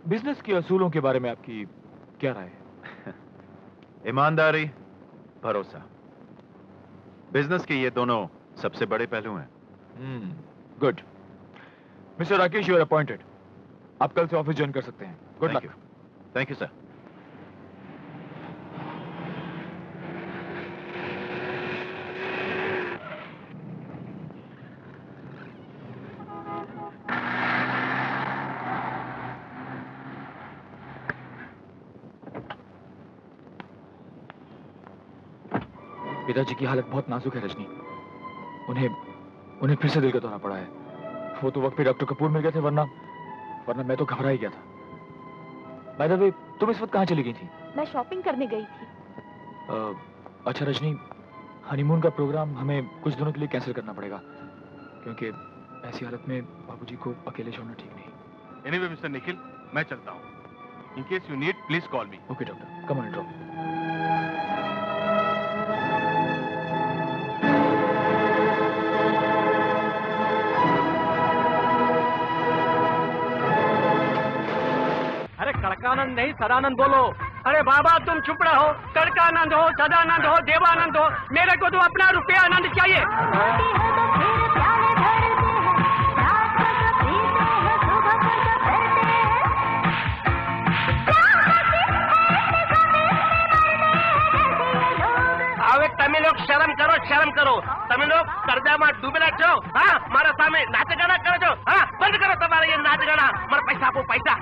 बिजनेस के असूलों के बारे में आपकी क्या राय है? ईमानदारी, भरोसा, बिजनेस के ये दोनों सबसे बड़े पहलू हैं। Good. Mister Rakesh, you are appointed. आप कल से ऑफिस ज्वाइन कर सकते हैं। Good luck. Thank you sir. पिताजी की हालत बहुत नाजुक है रजनी। उन्हें फिर से दिल का दौरा पड़ा है। वो तो वक्त पे डॉक्टर कपूर मिल गए थे, वरना मैं तो घबरा ही गया था। बाय द वे, तुम इस वक्त कहाँ चली गई थी? मैं शॉपिंग करने गई थी। अच्छा रजनी, हनीमून का प्रोग्राम हमें कुछ दिनों के लिए कैंसिल करना पड़ेगा, क्योंकि ऐसी हालत में बाबूजी को अकेले छोड़ना ठीक नहीं। एनीवे मिस्टर निखिल, मैं चलता हूँ। In case you need please call me. Okay doctor, come on drop. Kadkanand नहीं सदानंद बोलो। अरे बाबा तुम चुप रहो। कड़कानंद हो, सदानंद हो, देवानंद हो, मेरे को तो अपना रुपया आनंद चाहिए। હવે તમે લોગ શરમ કરો તમે લોગ કર્જામાં ડૂબેલા છો। હા મારા સામે નાચ ગાના કરો છો। હા બંધ કરો તમારા ये नाच गाना। મારા પૈસા આપો પૈસા।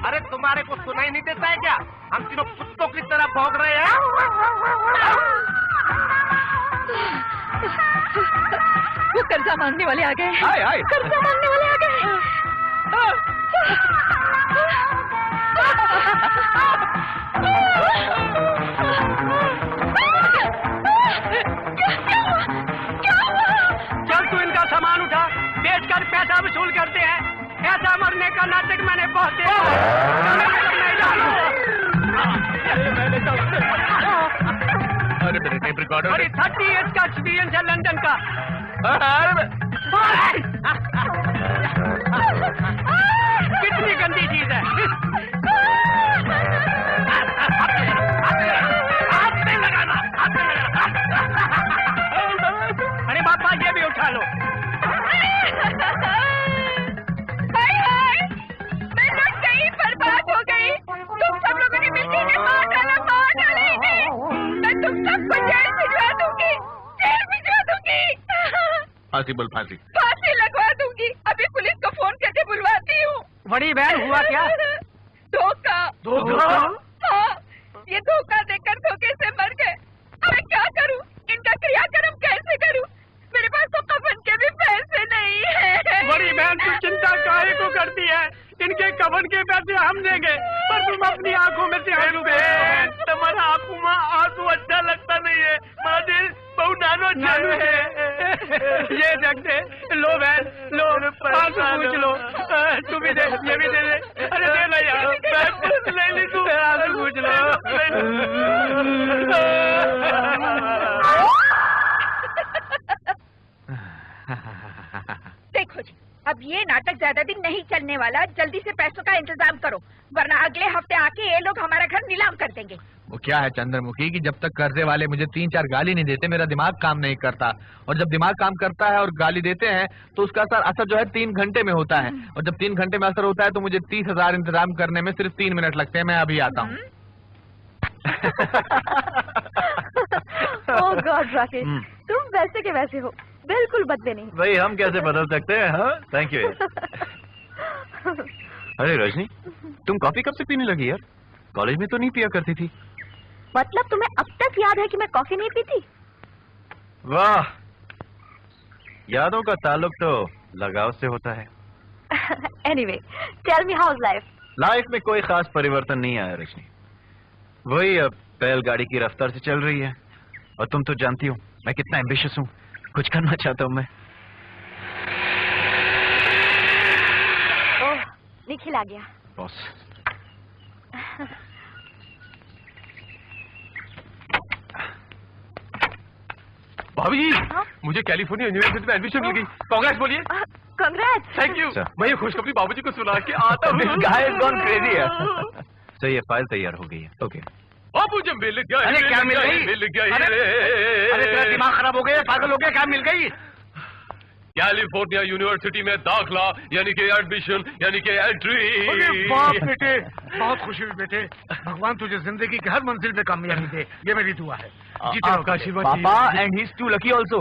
अरे तुम्हारे को सुनाई नहीं देता है क्या? हम तीनों कुत्तों की तरह भौंक रहे हैं। वो कर्जा मांगने वाले आ गए। कर्जा मांगने वाले आ गए। चल तू इनका सामान उठा, बेचकर पैसा वसूल करते हैं। ऐसा मरने का नाटक मैंने बहुत देखा है। अरे मेरे टेप रिकॉर्डर। अरे 30 ईयर्स का एक्सपीरियंस है लंदन का। कितनी गंदी चीज है। हाथ नहीं लगाना। अरे बापा ये भी उठा लो। बर्बाद हो गई। तुम सब लोगों ने मिलकर इन्हें मार डाला इन्हें। मैं तुम सबको जेल भिजवा दूंगी। फांसी बोल, फांसी। फांसी लगवा दूंगी। अभी पुलिस को फोन करके बुलवाती हूँ। बड़ी बहन हुआ क्या? धोखा। धोखा? हाँ, ये धोखा देकर धोखे से मर गए। ये भी दे दे। अरे दे ना यार, ले ली तू, आंसू पूछ लो। देखो जी, अब ये नाटक ज्यादा दिन नहीं चलने वाला। जल्दी से पैसों का इंतजाम करो, वरना अगले हफ्ते आके ये लोग हमारा घर नीलाम कर देंगे। वो क्या है चंद्रमुखी कि जब तक कर्जे वाले मुझे 3-4 गाली नहीं देते मेरा दिमाग काम नहीं करता, और जब दिमाग काम करता है और गाली देते हैं तो उसका असर जो है 3 घंटे में होता है, और जब 3 घंटे में असर होता है तो मुझे 30,000 इंतजाम करने में सिर्फ 3 मिनट लगते हैं। मैं अभी आता हूँ। ओह गॉड राकेश, तुम वैसे के वैसे हो, बिल्कुल बदले नहीं। भाई हम कैसे बदल सकते हैं? हाँ, थैंक यू। अरे रजनी, तुम कॉफी कब से पीने लगी यार? कॉलेज में तो नहीं पिया करती थी। मतलब तुम्हें अब तक याद है कि मैं कॉफी नहीं पीती? वाह, यादों का ताल्लुक तो लगाव से होता है। Anyway, tell me how is life? Life में कोई खास परिवर्तन नहीं आया रजनी, वही अब बैलगाड़ी की रफ्तार से चल रही है। और तुम तो जानती हो मैं कितना एम्बिशियस हूँ, कुछ करना चाहता हूँ मैं। ओह, निखिल आ गया। बॉस, भाभी जी, मुझे कैलिफोर्निया यूनिवर्सिटी में एडमिशन मिल गई। कांग्रेस बोलिए। कांग्रेस। Thank you. मैं ये खुशखबरी बाबूजी को सुना के आता हूँ। This guy has gone crazy है। तो ये फाइल तैयार हो गई है। ओके। अब मुझे मिल गया। अरे क्या मिल गई? मिल गई। अरे तेरा दिमाग खराब हो गया, पागल हो गया, क्या मिल गई? कैलिफोर्निया यूनिवर्सिटी में दाखला, यानी कि एडमिशन, यानी कि एंट्री। अरे बाप बेटे, बहुत खुशी हुई बेटे। भगवान तुझे जिंदगी की हर मंजिल पे कामयाबी दे, ये मेरी दुआ है। जीते रहो आपका आशीर्वाद पापा, and he is too lucky also.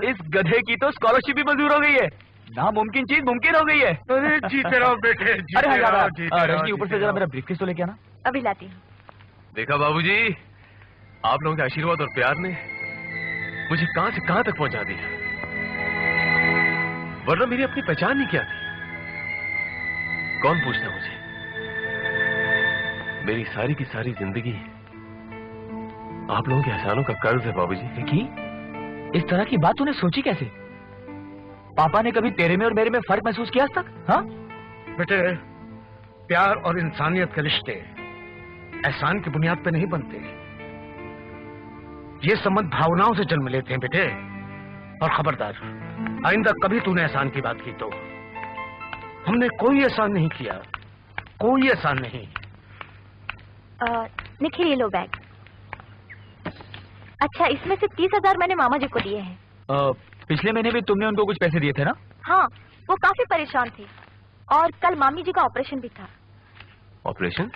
इस गधे की तो स्कॉलरशिप भी मंजूर हो गई है। नामुमकिन चीज मुमकिन हो गई है। अरे जीते रहो बेटे, अरे जीते रहो, जीते रहो। रजनी, ऊपर से जरा मेरा ब्रीफकेस तो लेके आना। अभी लाती हूँ। देखा बाबूजी, आप लोगों के आशीर्वाद और प्यार ने मुझे कहां से कहां तक पहुंचा दिया, वरना मेरी अपनी पहचान ही क्या थी। कौन पूछता मुझे? मेरी सारी की सारी जिंदगी आप लोगों के एहसानों का कर्ज है बाबूजी। विकी, इस तरह की बात तूने सोची कैसे? पापा ने कभी तेरे में और मेरे में फर्क महसूस किया आज तक? हाँ बेटे, प्यार और इंसानियत के रिश्ते एहसान की बुनियाद पे नहीं बनते। ये संबंध भावनाओं से जन्म लेते हैं बेटे। और खबरदार, आइंदा कभी तूने एहसान की बात की तो हमने कोई एहसान नहीं किया, कोई एहसान नहीं। निखिल, ये लो बैग। अच्छा, इसमें से 30,000 मैंने मामा जी को दिए हैं। पिछले महीने भी तुमने उनको कुछ पैसे दिए थे ना? हाँ, वो काफी परेशान थे और कल मामी जी का ऑपरेशन भी था। ऑपरेशन?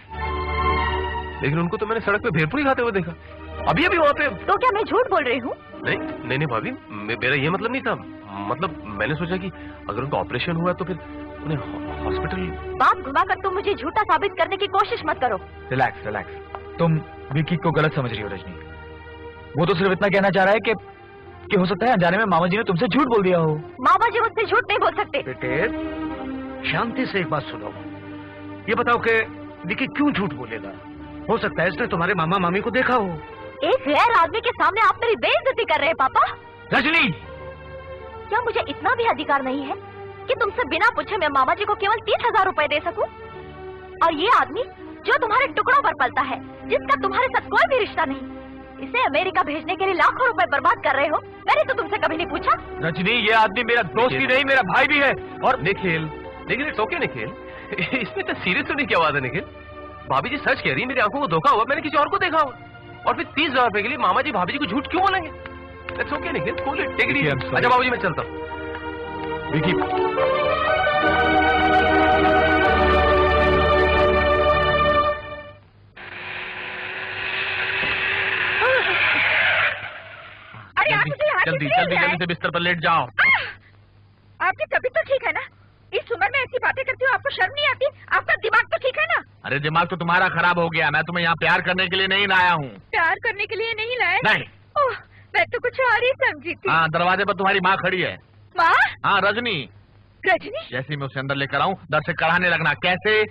लेकिन उनको तो मैंने सड़क पे भेलपुरी खाते हुए देखा, अभी अभी वहाँ पे। तो क्या मैं झूठ बोल रही हूँ? नहीं भाभी, मेरा ये मतलब नहीं था। मतलब मैंने सोचा कि अगर उनका ऑपरेशन हुआ तो फिर उन्हें हॉस्पिटल। बात घुमाकर तुम मुझे झूठा साबित करने की कोशिश मत करो। रिलैक्स रिलैक्स, तुम विकी को गलत समझ रही हो रजनी। वो तो सिर्फ इतना कहना चाह रहा है कि हो सकता है अनजाने में मामा जी ने तुमसे झूठ बोल दिया हो। मामा जी मुझसे झूठ नहीं बोल सकते। बेटे, शांति से एक बात सुनो। ये बताओ कि विकी क्यों झूठ बोलेगा? हो सकता है इसने तुम्हारे मामा मामी को देखा हो। एक गैर आदमी के सामने आप मेरी बेइज्जती कर रहे हैं पापा। रजनी, क्या मुझे इतना भी अधिकार नहीं है कि तुमसे बिना पूछे मैं मामा जी को केवल 30,000 रुपए दे सकूं? और ये आदमी जो तुम्हारे टुकड़ों पर पलता है, जिसका तुम्हारे साथ कोई भी रिश्ता नहीं, इसे अमेरिका भेजने के लिए लाखों रुपए बर्बाद कर रहे हो। मैंने तो तुमसे कभी नहीं पूछा। रजनी, ये आदमी मेरा दोस्त ही नहीं, मेरा भाई भी है। और निखिल, इट्स ओके निखिल, इसमें तो सीरियस होने की आवाज है निखिल। भाभी जी सच कह रही है, मेरी आंखों को धोखा हुआ, मैंने किसी और को देखा हुआ। और फिर 30,000 रुपए के लिए मामा जी भाभी जी को झूठ क्यों बोलेंगे? It's okay Nikhil, cool it, take it easy. अच्छा बाबूजी, मैं चलता हूँ। विकी, जल्दी से बिस्तर पर लेट जाओ। आपकी तबीयत तो ठीक है ना? इस उम्र में ऐसी बातें करती हो, आपको शर्म नहीं आती? आपका दिमाग तो ठीक है ना? अरे दिमाग तो तुम्हारा खराब हो गया। मैं तुम्हें यहाँ प्यार करने के लिए नहीं लाया हूँ। प्यार करने के लिए नहीं लाए? नहीं। ओह, मैं तो कुछ और ही समझी थी। हाँ, दरवाजे पर तुम्हारी माँ खड़ी है। माँ? हाँ, रजनी। रजनी? जैसे मैं उसे अंदर लेकर आऊँ, दर से कराने लगना। कैसे?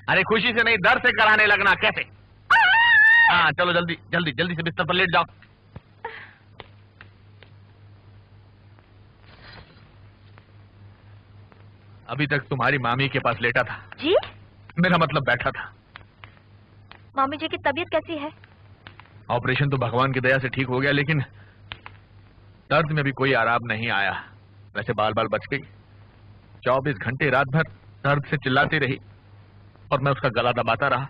अरे खुशी से नहीं, दर से कराने लगना। कैसे? हाँ, चलो जल्दी जल्दी जल्दी से बिस्तर पर लेट जाओ। अभी तक तुम्हारी मामी के पास लेटा था। जी? मेरा मतलब बैठा था। मामी जी की तबीयत कैसी है? ऑपरेशन तो भगवान की दया से ठीक हो गया, लेकिन दर्द में भी कोई आराम नहीं आया। वैसे बाल बाल बच गई। 24 घंटे रात भर दर्द से चिल्लाती रही और मैं उसका गला दबाता रहा।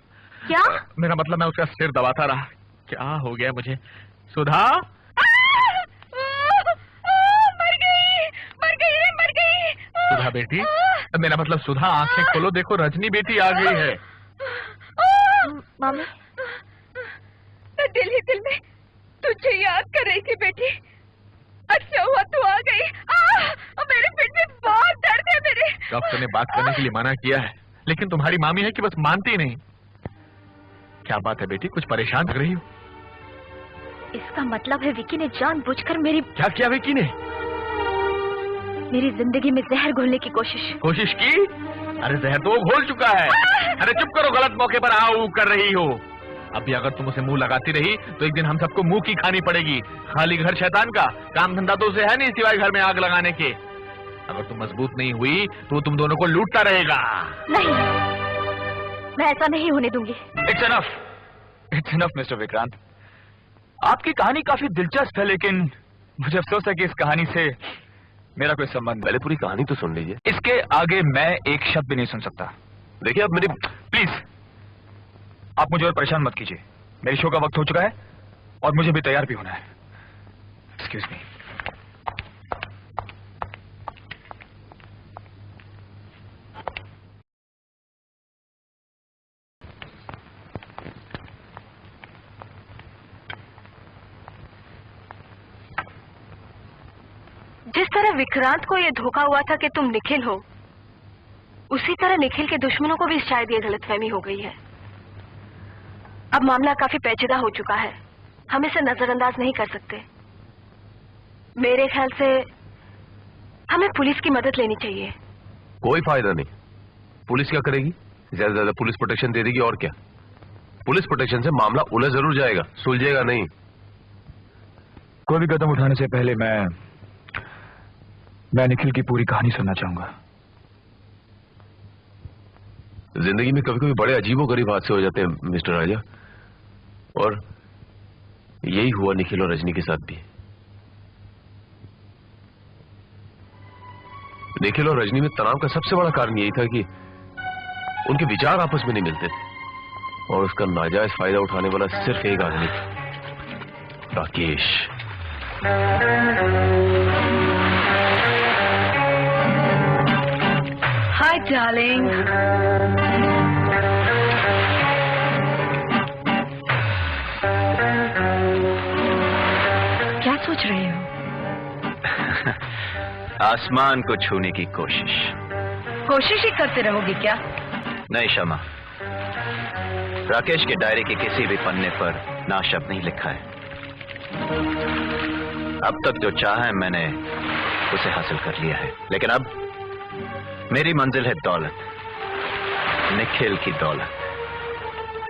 क्या? मेरा मतलब मैं उसका सिर दबाता रहा। क्या हो गया मुझे? सुधा, मर गई। सुधा बेटी, मेरा मतलब सुधा, आंखें खोलो, देखो रजनी बेटी आ गई है। मामी, मैं दिल ही दिल में तुझे याद कर रही थी बेटी। अच्छा हुआ तू आ गई। मेरे पेट में बहुत दर्द है मेरे। डॉक्टर ने बात करने के लिए मना किया है, लेकिन तुम्हारी मामी है कि बस मानती नहीं। क्या बात है बेटी, कुछ परेशान लग रही हो? इसका मतलब है विकी ने जानबूझकर मेरी... क्या किया विकी ने? मेरी जिंदगी में जहर घोलने की कोशिश की? अरे जहर तो वो घोल चुका है। अरे चुप करो, गलत मौके पर आओ कर रही हो। अभी अगर तुम उसे मुंह लगाती रही तो एक दिन हम सबको मुंह की खानी पड़ेगी। खाली घर शैतान का, काम धंधा तो उसे है नहीं सिवाय घर में आग लगाने के। अगर तुम मजबूत नहीं हुई तो तुम दोनों को लूटता रहेगा। नहीं, मैं ऐसा नहीं होने दूंगी। It's enough mister Vikrant. आपकी कहानी काफी दिलचस्प है, लेकिन मुझे अफसोस है कि इस कहानी से मेरा कोई संबंध। पहले पूरी कहानी तो सुन लीजिए। इसके आगे मैं एक शब्द भी नहीं सुन सकता। देखिए अब मेरी... प्लीज आप मुझे और परेशान मत कीजिए। मेरे शो का वक्त हो चुका है और मुझे भी तैयार भी होना है। Excuse me. जिस तरह विक्रांत को ये धोखा हुआ था कि तुम निखिल हो, उसी तरह निखिल के दुश्मनों को भी शायद ये गलतफहमी हो गई है। अब मामला काफी पेचीदा हो चुका है, हम इसे नजरअंदाज नहीं कर सकते। मेरे ख्याल से हमें पुलिस की मदद लेनी चाहिए। कोई फायदा नहीं। पुलिस क्या करेगी? ज्यादा से ज्यादा पुलिस प्रोटेक्शन दे देगी, और क्या। पुलिस प्रोटेक्शन से मामला उलझ जरूर जाएगा, सुलझेगा नहीं। कोई भी कदम उठाने से पहले मैं निखिल की पूरी कहानी सुनना चाहूंगा। जिंदगी में कभी कभी बड़े अजीबोगरीब हादसे हो जाते हैं मिस्टर राजा, और यही हुआ निखिल और रजनी के साथ भी। निखिल और रजनी में तनाव का सबसे बड़ा कारण यही था कि उनके विचार आपस में नहीं मिलते थे, और उसका नाजायज फायदा उठाने वाला सिर्फ एक आदमी था, राकेश। Hi darling. क्या सोच रहे हो? आसमान को छूने की कोशिश ही करते रहोगे क्या? नहीं शमा, राकेश के डायरी के किसी भी पन्ने पर ना शब्द नहीं लिखा है। अब तक जो चाहा है मैंने उसे हासिल कर लिया है, लेकिन अब मेरी मंजिल है दौलत, निखिल की दौलत,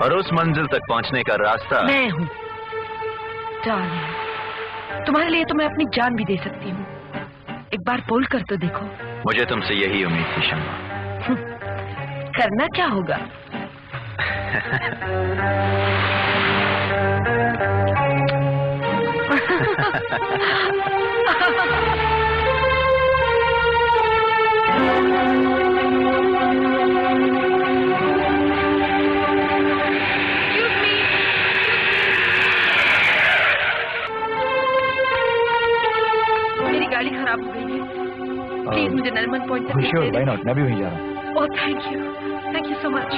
और उस मंजिल तक पहुंचने का रास्ता मैं हूँ डार्लिंग। तुम्हारे लिए तो मैं अपनी जान भी दे सकती हूँ। एक बार बोल कर तो देखो। मुझे तुमसे यही उम्मीद थी शम्मा। करना क्या होगा? मेरी गाड़ी खराब हो गई है, प्लीज मुझे नरमन पॉइंट तक श्योर, व्हाई नॉट, मैं भी वहीं जा रहा हूँ। Oh thank you so much.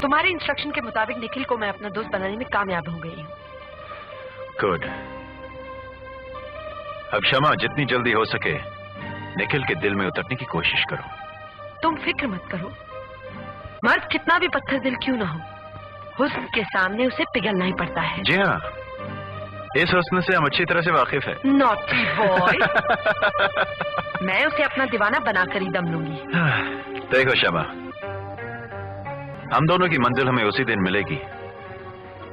तुम्हारे इंस्ट्रक्शन के मुताबिक निखिल को मैं अपना दोस्त बनाने में कामयाब हो गई हूँ। गुड। अब शमा, जितनी जल्दी हो सके निखिल के दिल में उतरने की कोशिश करो। तुम फिक्र मत करो, मर्द कितना भी पत्थर दिल क्यों ना हो, हुस्न के सामने उसे पिघलना ही पड़ता है। जी हाँ, इस हुस्न से हम अच्छी तरह से वाकिफ है। Naughty boy. मैं उसे अपना दीवाना बनाकर ही दम लूंगी। देखो शमा, हम दोनों की मंजिल हमें उसी दिन मिलेगी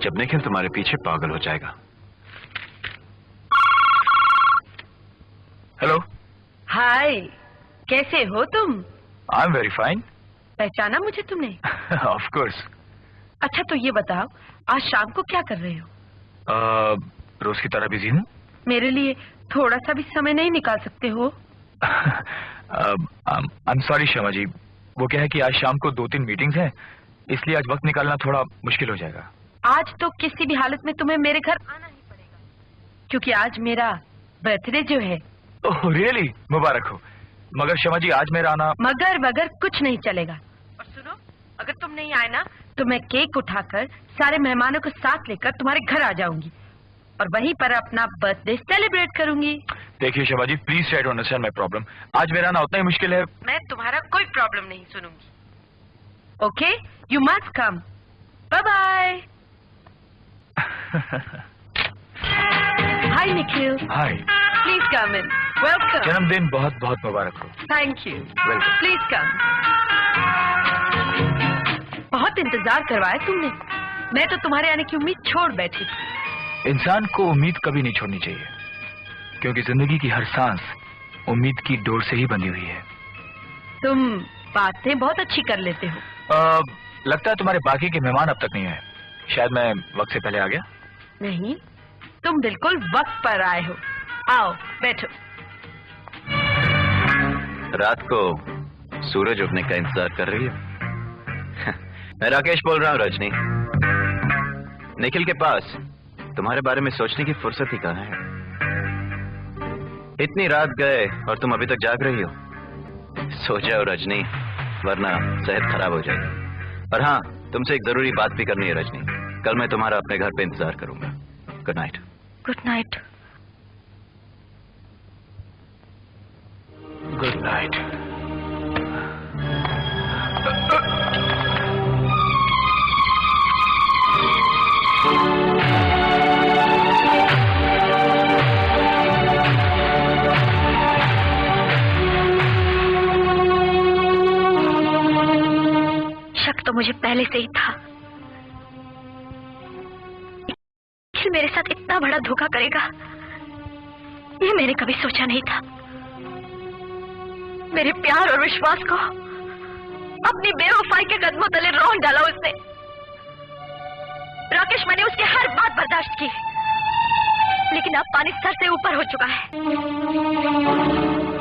जब निखिल तुम्हारे पीछे पागल हो जाएगा। हेलो। हाय, कैसे हो तुम? I am very fine. पहचाना मुझे तुमने? Of course. अच्छा तो ये बताओ, आज शाम को क्या कर रहे हो? रोज की तरह बिजी हूँ। मेरे लिए थोड़ा सा भी समय नहीं निकाल सकते हो? I am sorry Sharma ji, वो क्या है कि आज शाम को 2-3 मीटिंग्स हैं, इसलिए आज वक्त निकालना थोड़ा मुश्किल हो जाएगा। आज तो किसी भी हालत में तुम्हें मेरे घर आना ही पड़ेगा, क्योंकि आज मेरा बर्थडे जो है। Oh really? मुबारक हो। मगर शर्मा जी आज मेरा आना। मगर कुछ नहीं चलेगा। और सुनो, अगर तुम नहीं आए ना तो मैं केक उठाकर सारे मेहमानों को साथ लेकर तुम्हारे घर आ जाऊंगी और वहीं पर अपना बर्थडे सेलिब्रेट करूंगी। देखिए Sharma ji, please try to understand my problem. आज मेरा आना उतना ही मुश्किल है। मैं तुम्हारा कोई प्रॉब्लम नहीं सुनूंगी। Okay, you must come. Bye bye. Hi Nikhil. Hi. Please come in. Welcome. जन्मदिन बहुत बहुत मुबारक हो। Thank you. Welcome. Please come. बहुत इंतजार करवाया तुमने। मैं तो तुम्हारे आने की उम्मीद छोड़ बैठी थी। इंसान को उम्मीद कभी नहीं छोड़नी चाहिए, क्योंकि जिंदगी की हर सांस उम्मीद की डोर से ही बंधी हुई है। तुम बातें बहुत अच्छी कर लेते हो। लगता है तुम्हारे बाकी के मेहमान अब तक नहीं आए। शायद मैं वक्त से पहले आ गया। नहीं, तुम बिल्कुल वक्त पर आए हो। आओ बैठो। रात को सूरज उगने का इंतजार कर रही है। मैं राकेश बोल रहा हूँ रजनी। निखिल के पास तुम्हारे बारे में सोचने की फुर्सत ही कहाँ है। इतनी रात गए और तुम अभी तक जाग रही हो। सो जाओ रजनी, वरना सेहत खराब हो जाएगी। और हाँ, तुमसे एक जरूरी बात भी करनी है रजनी। कल मैं तुम्हारा अपने घर पे इंतजार करूंगा। Good night. Good night. Good night. शक तो मुझे पहले से ही था। निखिल मेरे साथ इतना बड़ा धोखा करेगा, ये मैंने कभी सोचा नहीं था। मेरे प्यार और विश्वास को अपनी बेवफाई के कदमों तले रौंद डाला उसने। राकेश, मैंने उसकी हर बात बर्दाश्त की, लेकिन अब पानी सर से ऊपर हो चुका है।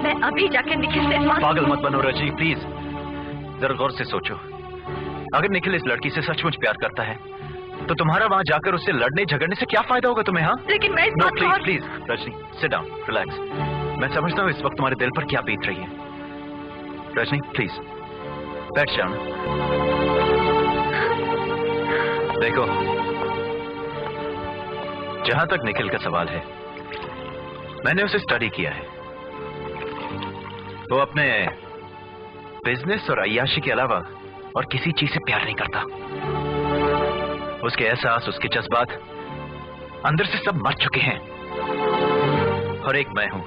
मैं अभी जाके निखिल से पागल मत बनो रजी, प्लीज जरा गौर से सोचो। अगर निखिल इस लड़की से सचमुच प्यार करता है तो तुम्हारा वहां जाकर उससे लड़ने झगड़ने से क्या फायदा होगा तुम्हें? हाँ, लेकिन मैं no please please Rajni, sit down, relax. मैं समझता हूँ इस वक्त तुम्हारे दिल पर क्या बीत रही है। रजनी प्लीज बैठ जाओ। देखो, जहां तक निखिल का सवाल है, मैंने उसे स्टडी किया है। वो अपने बिजनेस और अय्याशी के अलावा और किसी चीज से प्यार नहीं करता। उसके एहसास, उसके जज्बात अंदर से सब मर चुके हैं। और एक मैं हूं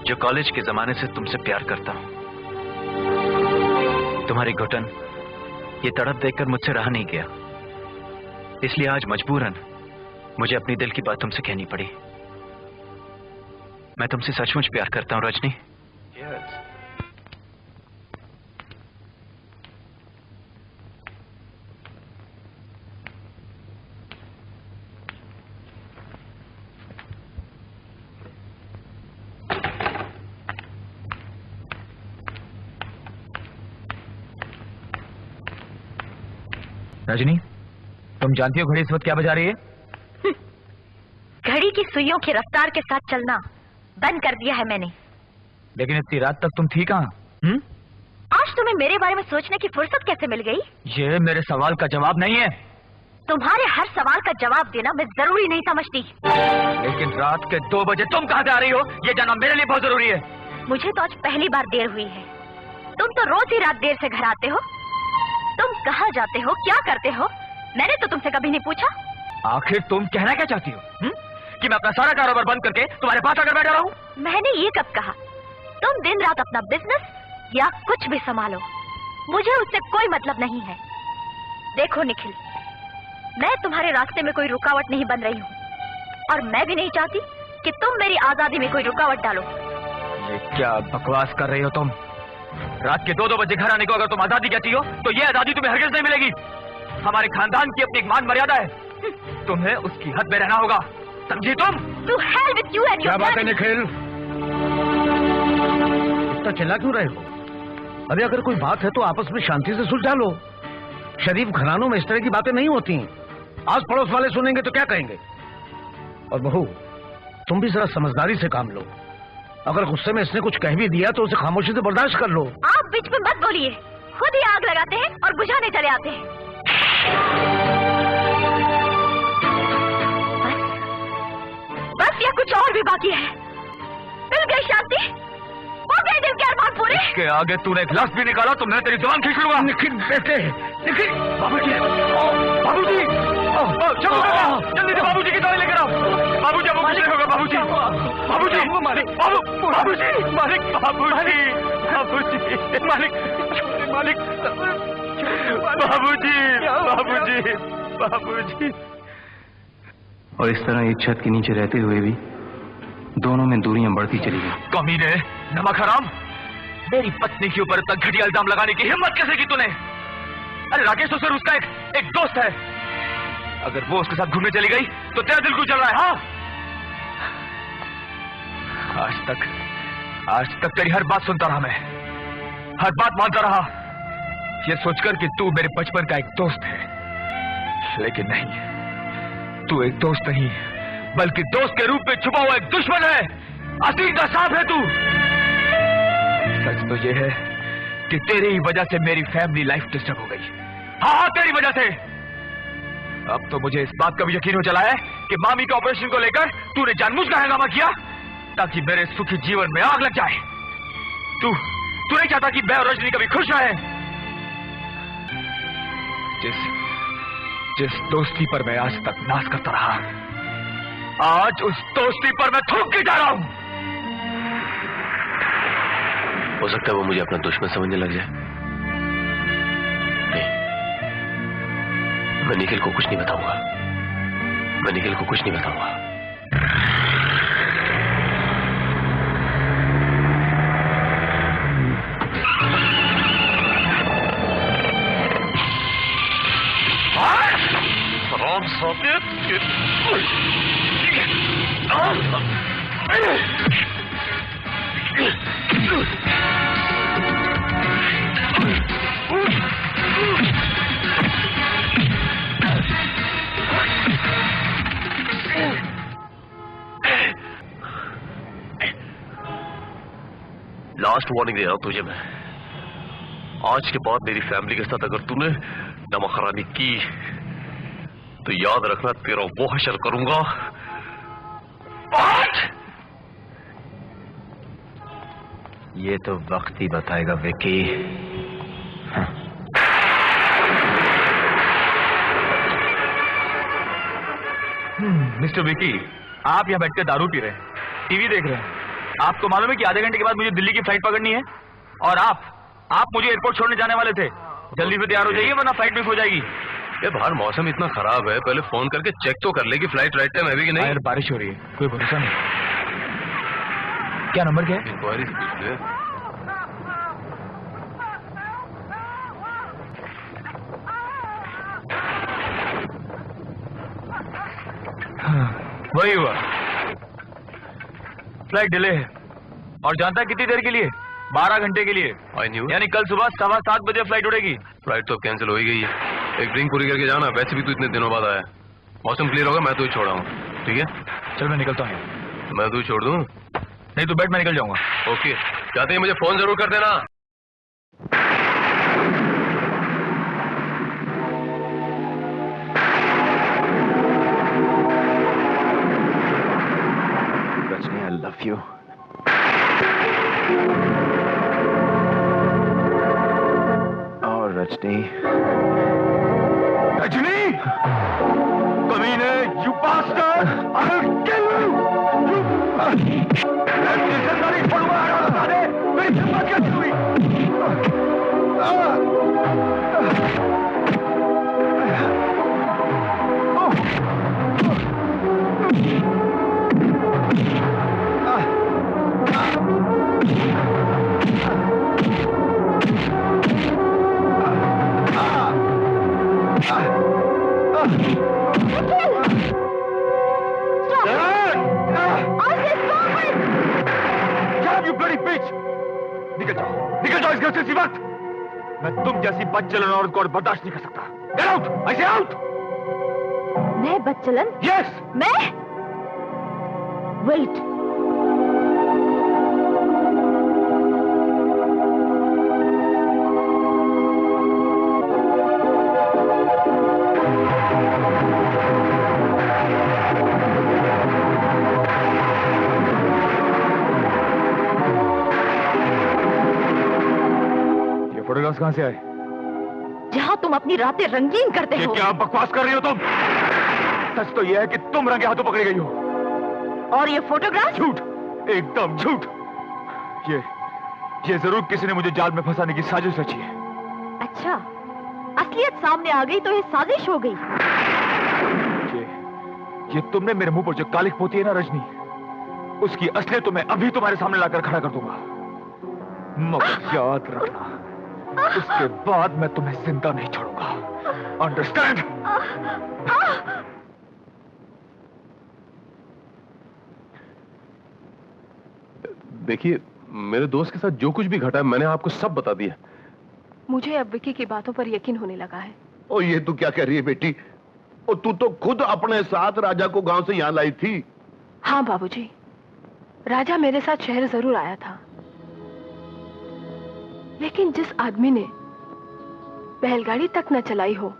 जो कॉलेज के जमाने से तुमसे प्यार करता हूं। तुम्हारी घुटन, ये तड़प देखकर मुझसे रहा नहीं गया, इसलिए आज मजबूरन मुझे अपनी दिल की बात तुमसे कहनी पड़ी। मैं तुमसे सचमुच प्यार करता हूं रजनी। रजनी, तुम जानती हो घड़ी इस वक्त क्या बजा रही है? घड़ी की सुइयों की रफ्तार के साथ चलना बंद कर दिया है मैंने। लेकिन इतनी रात तक तुम थी कहाँ? आज तुम्हें मेरे बारे में सोचने की फुर्सत कैसे मिल गई? ये मेरे सवाल का जवाब नहीं है। तुम्हारे हर सवाल का जवाब देना मैं जरूरी नहीं समझती। लेकिन रात के 2 बजे तुम कहाँ जा रही हो, ये जानना मेरे लिए बहुत जरूरी है। मुझे तो आज पहली बार देर हुई है। तुम तो रोज ही रात देर से घर आते हो। तुम कहाँ जाते हो, क्या करते हो, मैंने तो तुमसे कभी नहीं पूछा। आखिर तुम कहना क्या चाहती हो? कि मैं अपना सारा कारोबार बंद करके तुम्हारे पास आकर बैठा रहूं? मैंने ये कब कहा? तुम दिन रात अपना बिजनेस या कुछ भी संभालो, मुझे उससे कोई मतलब नहीं है। देखो निखिल, मैं तुम्हारे रास्ते में कोई रुकावट नहीं बन रही हूँ और मैं भी नहीं चाहती कि तुम मेरी आजादी में कोई रुकावट डालो। ये क्या बकवास कर रही हो तुम? रात के 2-2 बजे घर आने को अगर तुम आजादी कहती हो तो ये आजादी तुम्हें हरगिज नहीं मिलेगी। हमारे खानदान की अपनी एक मान मर्यादा है, तुम्हें उसकी हद में रहना होगा, समझी तुम? To hell with you and your क्या बात है daddy. निखिल? इतना चिल्ला क्यों रहे हो? अरे अगर कोई बात है तो आपस में शांति से सुलझा लो। शरीफ घरानों में इस तरह की बातें नहीं होती। आस पड़ोस वाले सुनेंगे तो क्या कहेंगे? और बहू, तुम भी जरा समझदारी से काम लो। अगर गुस्से में इसने कुछ कह भी दिया तो उसे खामोशी से बर्दाश्त कर लो। आप बीच में मत बोलिए, खुद ही आग लगाते हैं और बुझाने चले आते हैं। बस या कुछ और भी बाकी है? मिल गई शांति? हो गए दिल के अरमान पूरे? इसके आगे तूने एक लफ्ज भी निकाला तो मैं तेरी जुबान खींच लूंगा। निखिल बेटे, निखिल। बाबूजी, बाबूजी, जल्दी से बाबूजी की दवाई लेकर आओ। बाबूजी अब कुछ नहीं होगा। बाबूजी, बाबूजी, मालिक, बाबूजी, मालिक, बाबूजी, बाबूजी, मालिक, मालिक, बाबूजी, बाबूजी, बाबूजी। और इस तरह एक छत के नीचे रहते हुए भी दोनों में दूरियां बढ़ती चली गई। कमीने, नमक हराम, मेरी पत्नी के ऊपर तक घटिया इल्जाम लगाने की हिम्मत कैसे की तूने? अरे राकेश तो सर उसका एक दोस्त है। अगर वो उसके साथ घूमने चली गई तो तेरा दिल क्यों चल रहा है? हाँ, आज तक तेरी हर बात सुनता रहा मैं, हर बात मानता रहा, ये सोचकर कि तू मेरे बचपन का एक दोस्त है। लेकिन नहीं, तू एक दोस्त नहीं बल्कि दोस्त के रूप में छुपा हुआ एक दुश्मन है, असीम का सांप है तू। सच तो ये है कि तेरी ही वजह से मेरी फैमिली लाइफ डिस्टर्ब हो गई। हाँ, तेरी वजह से। अब तो मुझे इस बात का भी यकीन हो चला है कि मामी के ऑपरेशन को लेकर तूने जानबूझकर हंगामा किया ताकि मेरे सुखी जीवन में आग लग जाए। तू नहीं चाहता कि मैं और रजनी कभी खुश रहे। जिस दोस्ती पर मैं आज तक नाज करता रहा, आज उस दोस्ती पर मैं थूक के जा रहा हूं। हो सकता है वो मुझे अपना दुश्मन समझने लग जाए। नहीं, मैं निखिल को कुछ नहीं बताऊंगा। मैं निखिल को कुछ नहीं बताऊंगा। राम साबित लास्ट वार्निंग दे रहा हूं तुझे मैं। आज के बाद मेरी फैमिली के साथ अगर तूने नमखरानी की तो याद रखना तेरा वो हशर करूंगा। ये तो वक्त ही बताएगा विकी। मिस्टर विकी, आप यहाँ बैठकर दारू पी रहे हैं, टीवी देख रहे हैं। आपको मालूम है कि आधे घंटे के बाद मुझे दिल्ली की फ्लाइट पकड़नी है और आप मुझे एयरपोर्ट छोड़ने जाने वाले थे। जल्दी से तैयार हो जाइए वरना फ्लाइट मिस हो जाएगी। ये बाहर मौसम इतना खराब है, पहले फोन करके चेक तो कर ले कि फ्लाइट राइट टाइम है भी कि नहीं। यार बारिश हो रही है, कोई भरोसा नहीं। क्या नंबर क्या है? इंक्वायरी से पूछ ले। वही हुआ, फ्लाइट डिले है और जानता है कितनी देर के लिए? 12 घंटे के लिए। यानी कल सुबह 7:15 बजे फ्लाइट उड़ेगी। फ्लाइट तो कैंसिल हो ही गई है। एक ड्रिंक पूरी करके जाना, वैसे भी तू इतने दिनों बाद आया। मौसम क्लियर होगा मैं तो ही छोड़ा हूँ, ठीक है? चल मैं निकलता हूँ। मैं तू छोड़ दूँ? नहीं तो बैठ, मैं निकल जाऊंगा। ओके, जाते ही मुझे फोन जरूर कर देना। Rajni, I love you. और रजनी, कमीने, you bastard! I'll kill you! नहीं छोड़ूंगा, मेरी हिम्मत कैसे हुई? बकवास ऐसी बात। मैं तुम जैसी बदचलन औरत को और बर्दाश्त नहीं कर सकता। Get out! I say out! मैं बदचलन? Yes! मैं? वेट। ये फोटोग्राफ्स कहां से आए? जहां तुम अपनी रातें रंगीन करते हो। क्या बकवास कर रही हो तुम? सच तो यह है कि तुम रंगे हाथों पकड़ी गई हो। और ये फोटोग्राफ? झूठ, एकदम झूठ। ये जरूर किसी ने मुझे जाल में फंसाने की साजिश रची है। अच्छा, असलियत सामने आ गई तो ये साजिश हो गई। ये तुमने मेरे मुंह पर जो कालिख पोती है ना रजनी, उसकी असलियत तो मैं अभी तुम्हारे सामने लाकर खड़ा कर दूंगा। मगर याद रखना, उसके बाद मैं तुम्हें जिंदा नहीं छोड़ूंगा। अंडरस्टैंड? देखिए, मेरे दोस्त के साथ जो कुछ भी घटा है मैंने आपको सब बता दिया। मुझे अब विकी की बातों पर यकीन होने लगा है। ओ ये तू क्या कह रही है बेटी? और तू तो खुद अपने साथ राजा को गांव से यहां लाई थी। हाँ बाबूजी, राजा मेरे साथ शहर जरूर आया था, लेकिन जिस आदमी ने बैलगाड़ी तक न चलाई हो,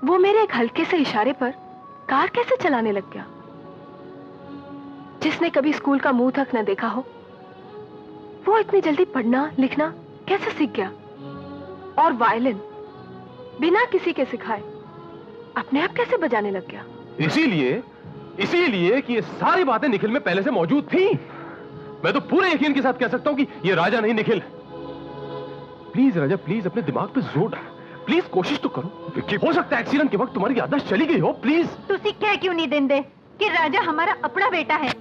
वो मेरे एक हल्के से इशारे पर कार कैसे चलाने लग गया? जिसने कभी स्कूल का मुंह तक न देखा हो, वो इतनी जल्दी पढ़ना लिखना कैसे सीख गया? और वायलिन बिना किसी के सिखाए अपने आप कैसे बजाने लग गया? इसीलिए कि ये सारी बातें निखिल में पहले से मौजूद थी। मैं तो पूरे यकीन के साथ कह सकता हूं कि ये राजा नहीं निखिल। प्लीज राजा, प्लीज अपने दिमाग पे जोर डाल, प्लीज कोशिश तो करो। हो सकता है एक्सीडेंट के वक्त तुम्हारी याददाश्त चली गई हो। प्लीज तुसी कह क्यों नहीं देंदे कि राजा हमारा अपना बेटा है?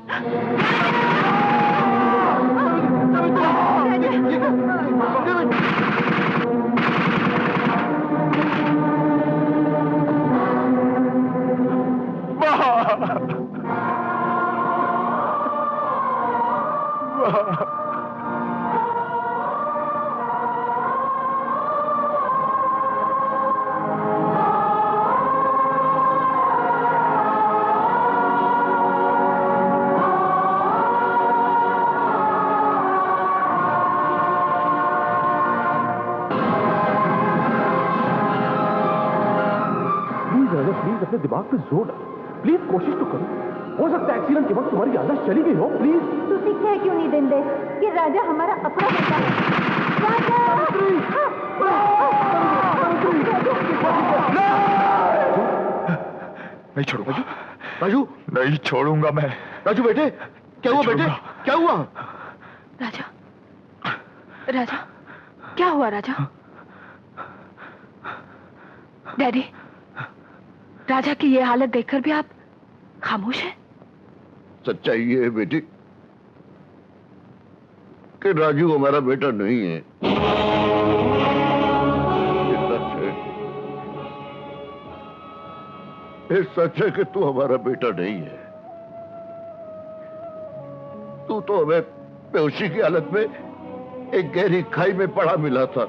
प्लीज अपने दिमाग पे जोर डाल, प्लीज कोशिश तो करो। हो सकता है एक्सीडेंट के वक्त तुम्हारी याददाश्त चली गई हो। प्लीज तुसी कह क्यों नहीं देंदे कि राजा हमारा अपना बेटा है? नहीं छोड़ूंगा। राजू, नहीं छोड़ूंगा मैं। राजू बेटे, क्या हुआ बेटे? क्या हुआ? राजा, राजा, क्या हुआ राजा? डैडी, राजा की ये हालत देखकर भी आप खामोश हैं? सच्चाई ये है बेटी कि राजू हमारा बेटा नहीं है। ये सच है कि तू हमारा बेटा नहीं है। तू तो हमें बेहोशी की हालत में एक गहरी खाई में पड़ा मिला था।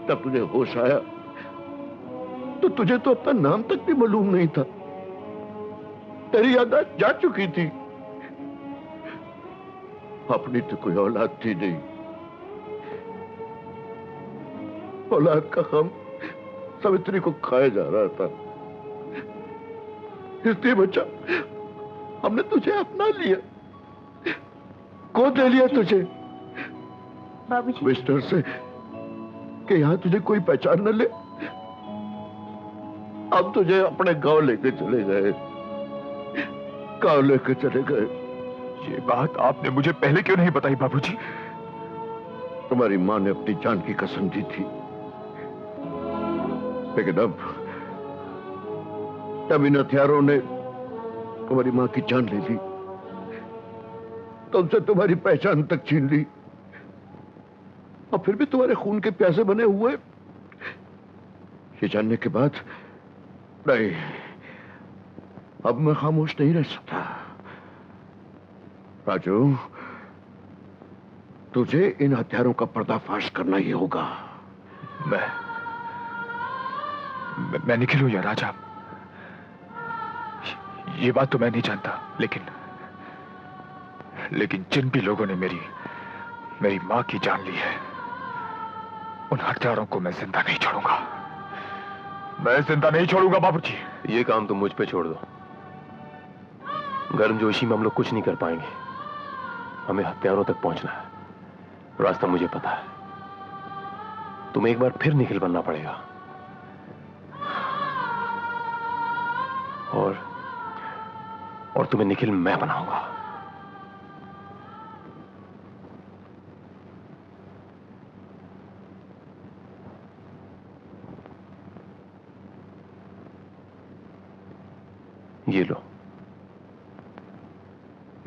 तब तुझे होश आया तो तुझे तो अपना नाम तक भी मालूम नहीं था। तेरी याददाश्त जा चुकी थी। अपनी तो कोई औलाद थी नहीं। औलाद का गम सावित्री को खाया जा रहा था। इसलिए बच्चा, हमने तुझे अपना लिया, गोद ले लिया तुझे। बाबूजी, मिस्टर से कि यहां तुझे कोई पहचान न ले, अब तुझे अपने गांव लेके चले गए। गांव लेके चले गए। ये बात आपने मुझे पहले क्यों नहीं बताई बाबूजी? तुम्हारी मां ने अपनी जान की कसम दी थी, लेकिन अब इन हथियारों ने तुम्हारी मां की जान ले ली, तुमसे तुम्हारी पहचान तक छीन ली, और फिर भी तुम्हारे खून के प्यासे बने हुए। ये जानने के बाद नहीं, अब मैं खामोश नहीं रह सकता। राजू, तुझे इन हत्यारों का पर्दाफाश करना ही होगा। मैं निखिल हूं या राजा, ये बात तो मैं नहीं जानता, लेकिन जिन भी लोगों ने मेरी मां की जान ली है, उन हत्यारों को मैं जिंदा नहीं छोड़ूंगा। मैं जिंदा नहीं छोड़ूंगा बाबूजी। ये काम तुम मुझ पे छोड़ दो। गर्मजोशी में हम लोग कुछ नहीं कर पाएंगे। हमें हत्यारों तक पहुंचना है, रास्ता मुझे पता है। तुम्हें एक बार फिर निखिल बनना पड़ेगा और तुम्हें निखिल मैं बनाऊंगा। ये लो,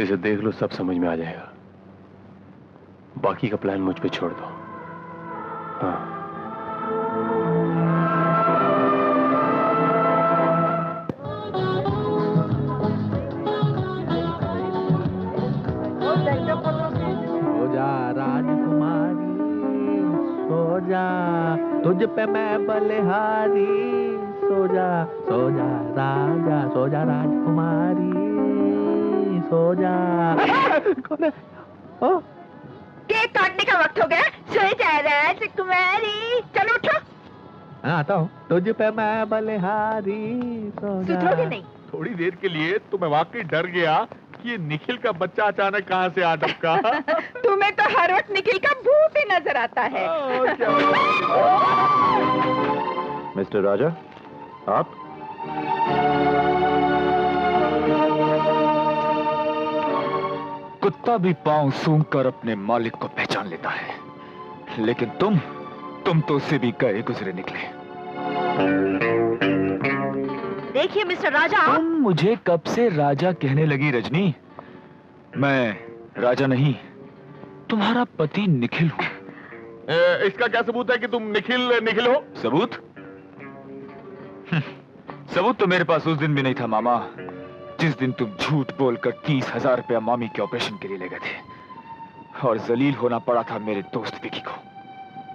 इसे देख लो, सब समझ में आ जाएगा। बाकी का प्लान मुझ पे छोड़ दो। हाँ। सो जा राजकुमारी, सो जा, तुझ पे मैं बलिहारी। सो जा राजा, सो जा राजकुमारी, सो जा। कौन है? ओ? केक काटने का वक्त हो गया। सो जा राजकुमारी, चलो उठो। हाँ, आता हूँ। तुझ पे मैं बलिहारी, सो जा। सुधरोगे नहीं? थोड़ी देर के लिए तो मैं वाकई डर गया कि ये निखिल का बच्चा अचानक कहाँ से आ टपका। तुम्हें तो हर वक्त निखिल का भूत ही नजर आता है। मिस्टर राजा, आप? कुत्ता भी पांव सूंघकर अपने मालिक को पहचान लेता है, लेकिन तुम तो उससे भी गए गुजरे निकले। देखिए मिस्टर राजा, तुम मुझे कब से राजा कहने लगी रजनी? मैं राजा नहीं, तुम्हारा पति निखिल हूं। इसका क्या सबूत है कि तुम निखिल हो? सबूत? सबूत तो मेरे पास उस दिन भी नहीं था मामा, जिस दिन तुम झूठ बोलकर 30,000 रुपया मामी के ऑपरेशन के लिए ले गए थे, और जलील होना पड़ा था मेरे दोस्त विकी को।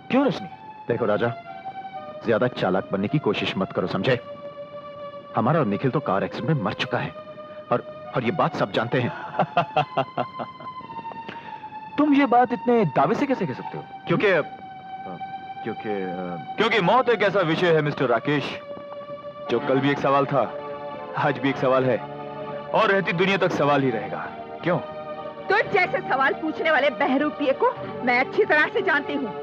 क्यों रजनी? देखो राजा, ज्यादा चालाक बनने की कोशिश मत करो, समझे? हमारा और निखिल तो कार एक्सीडेंट में मर चुका है, और ये बात सब जानते हैं। तुम ये बात इतने दावे से कैसे कह सकते हो? क्योंकि मौत एक ऐसा विषय है मिस्टर राकेश, जो कल भी एक सवाल था, आज भी एक सवाल है, और रहती दुनिया तक सवाल ही रहेगा। क्यों? तो जैसे सवाल पूछने वाले बहरूपिये को मैं अच्छी तरह से जानती हूँ।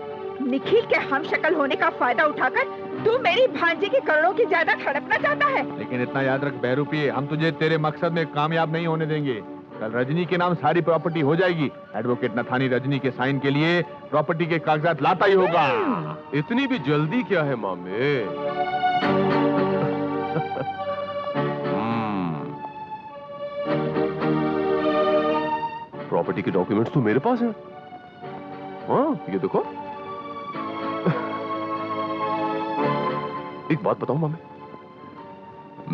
निखिल के हमशक्ल होने का फायदा उठाकर तू मेरी भांजे की करोड़ों की जायदाद हड़पना चाहता है। लेकिन इतना याद रख बहरूपिये, हम तुझे तेरे मकसद में कामयाब नहीं होने देंगे। कल रजनी के नाम सारी प्रॉपर्टी हो जाएगी। एडवोकेट नथानी रजनी के साइन के लिए प्रॉपर्टी के कागजात लाता ही होगा। इतनी भी जल्दी क्या है मामे? प्रॉपर्टी के डॉक्यूमेंट्स तो मेरे पास हैं। हाँ, ये देखो। एक बात बताऊं मामे,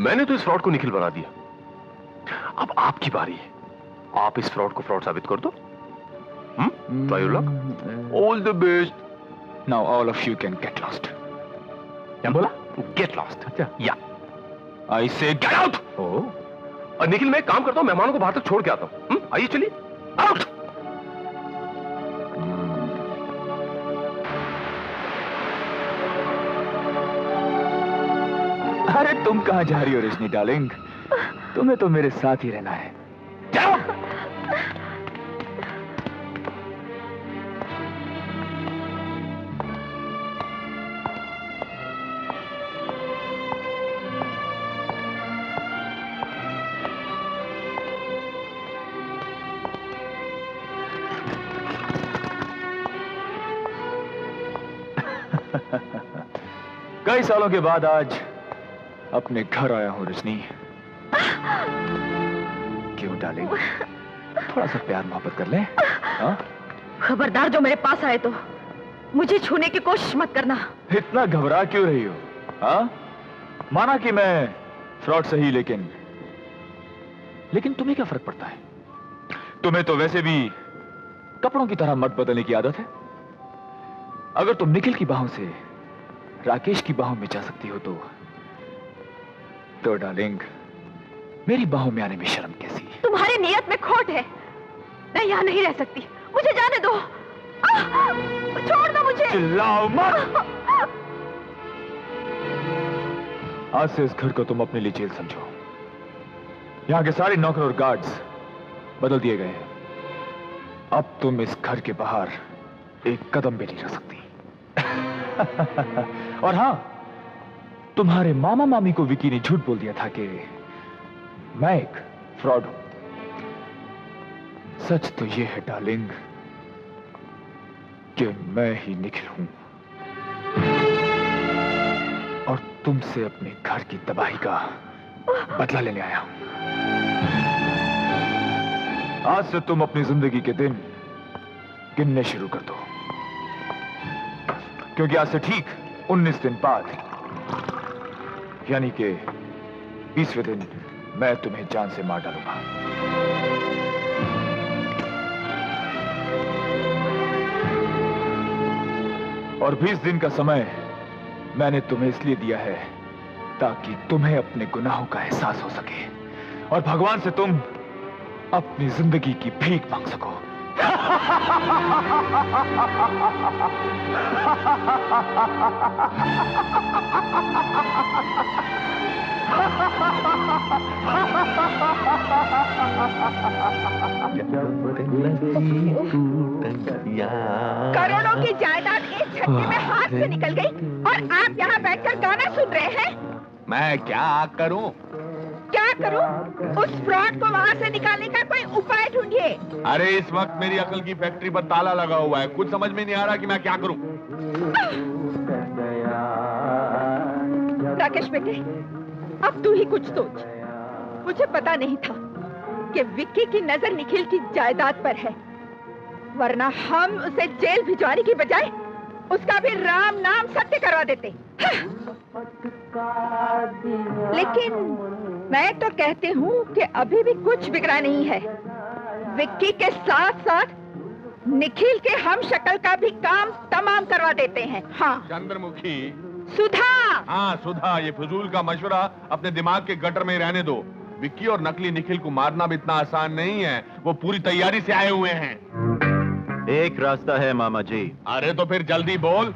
मैंने तो इस फ्रॉड को निखिल बना दिया। अब आपकी बारी है, आप इस फ्रॉड को फ्रॉड साबित कर दो। Try your luck, all the best. Now all of you can get lost. क्या बोला? Get lost. अच्छा, या आई से गेट आउट। और निखिल, मैं एक काम करता हूं, मेहमानों को बाहर तक छोड़ के आता हूं। आइए चलिए, आउट। अरे तुम कहां जा रही हो रजनी डार्लिंग? तुम्हें तो मेरे साथ ही रहना है। जाओ। कई सालों के बाद आज अपने घर आया हूं रजनी। क्यों डालेंगे? थोड़ा सा प्यार मोहब्बत कर ले। हाँ? खबरदार, जो मेरे पास आए तो मुझे छूने की कोशिश मत करना। इतना घबरा क्यों रही हो? हाँ? माना कि मैं फ्रॉड सही, लेकिन तुम्हें क्या फर्क पड़ता है? तुम्हें तो वैसे भी कपड़ों की तरह मत बदलने की आदत है। अगर तुम निखिल की बाहों से राकेश की बाहों में जा सकती हो तो डार्लिंग, मेरी बाहों में आने में शर्म कैसी? तुम्हारी नियत में खोट है। मैं यहाँ नहीं रह सकती, मुझे जाने दो। छोड़ दो मुझे। चिल्लाओ मत। आज से इस घर को तुम अपने लिए जेल समझो। यहां के सारे नौकर और गार्ड्स बदल दिए गए हैं। अब तुम इस घर के बाहर एक कदम भी नहीं रख सकती। और हां, तुम्हारे मामा मामी को विकी ने झूठ बोल दिया था कि मैं एक फ्रॉड हूं। सच तो यह है डार्लिंग कि मैं ही निखिल हूं और तुमसे अपने घर की तबाही का बदला लेने आया हूं। आज से तुम अपनी जिंदगी के दिन गिनने शुरू कर दो, क्योंकि आज से ठीक 19 दिन बाद, यानी कि 20वें दिन, मैं तुम्हें जान से मार डालूंगा। और 20 दिन का समय मैंने तुम्हें इसलिए दिया है ताकि तुम्हें अपने गुनाहों का एहसास हो सके और भगवान से तुम अपनी जिंदगी की भीख मांग सको। करोड़ों की जायदाद एक झटके में हाथ से निकल गई और आप यहाँ बैठकर गाना सुन रहे हैं। मैं क्या करूं? क्या करूं? उस फ्रॉड को वहाँ से निकालने का कोई उपाय ढूंढिए। अरे इस वक्त मेरी अकल की फैक्ट्री पर ताला लगा हुआ है, कुछ समझ में नहीं आ रहा कि मैं क्या करूं। राकेश बेटे, अब तू ही कुछ सोच। मुझे पता नहीं था कि विक्की की नजर निखिल की जायदाद पर है, वरना हम उसे जेल भिजवाने की बजाय उसका भी राम नाम सत्य करवा देते। लेकिन मैं तो कहती हूँ कि अभी भी कुछ बिगड़ा नहीं है। विक्की के साथ साथ निखिल के हम शक्ल का भी काम तमाम करवा देते हैं। हाँ चंद्रमुखी, सुधा। हाँ सुधा, ये फजूल का मशवरा अपने दिमाग के गटर में रहने दो। विक्की और नकली निखिल को मारना भी इतना आसान नहीं है, वो पूरी तैयारी से आए हुए हैं। एक रास्ता है मामा जी। अरे तो फिर जल्दी बोल।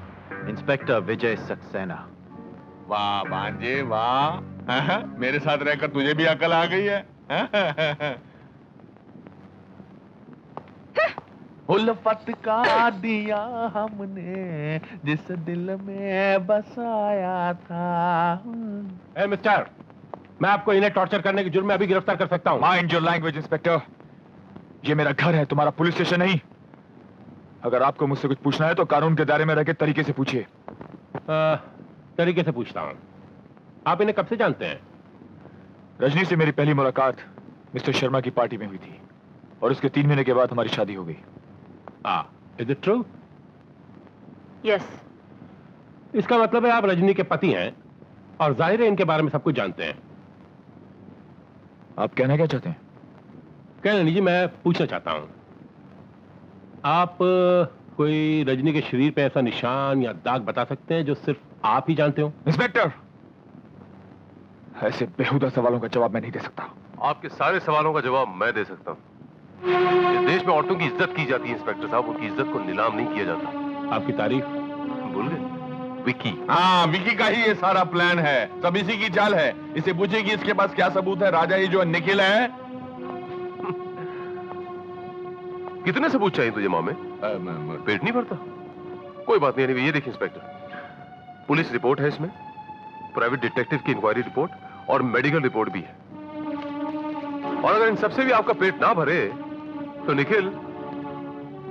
इंस्पेक्टर विजय सक्सेना। वाह भांजे वाह, मेरे साथ रहकर तुझे भी अकल आ गई है। उल्फत का दिया हमने जिस दिल में बसाया था। मिस्टर, मैं आपको इन्हें टॉर्चर करने के जुर्म में अभी गिरफ्तार कर सकता हूँ। माइंड योर लैंग्वेज इंस्पेक्टर, ये मेरा घर है, तुम्हारा पुलिस स्टेशन नहीं। अगर आपको मुझसे कुछ पूछना है तो कानून के दायरे में रहकर तरीके से पूछिए। तरीके से पूछता हूँ, आप इन्हें कब से जानते हैं? रजनी से मेरी पहली मुलाकात मिस्टर शर्मा की पार्टी में हुई थी और उसके 3 महीने के बाद हमारी शादी हो गई। Is it true? यस। इसका मतलब है आप रजनी के पति हैं और जाहिर है इनके बारे में सब कुछ जानते हैं। आप कहना क्या चाहते हैं? कहना जी, मैं पूछना चाहता हूं, आप कोई रजनी के शरीर पे ऐसा निशान या दाग बता सकते हैं जो सिर्फ आप ही जानते हो? इंस्पेक्टर, ऐसे बेहुदा सवालों का जवाब मैं नहीं दे सकता। आपके सारे सवालों का जवाब मैं दे सकता हूं। इस देश में औरतों की इज्जत की जाती है इंस्पेक्टर साहब, उनकी इज्जत को नीलाम नहीं किया जाता। आपकी तारीफ भूल गए? विक्की। हाँ, विक्की का ही ये सारा प्लान है, सब इसी की चाल है। इसे पूछिए कि इसके पास क्या सबूत है। राजा, ये जो निखिल है। कितने सबूत चाहिए तुझे मामे? पेट नहीं भरता। कोई बात नहीं। ये देखिए इंस्पेक्टर, पुलिस रिपोर्ट है इसमें, प्राइवेट डिटेक्टिव की इंक्वायरी रिपोर्ट और मेडिकल रिपोर्ट भी है। और अगर इन सबसे भी आपका पेट ना भरे तो निखिल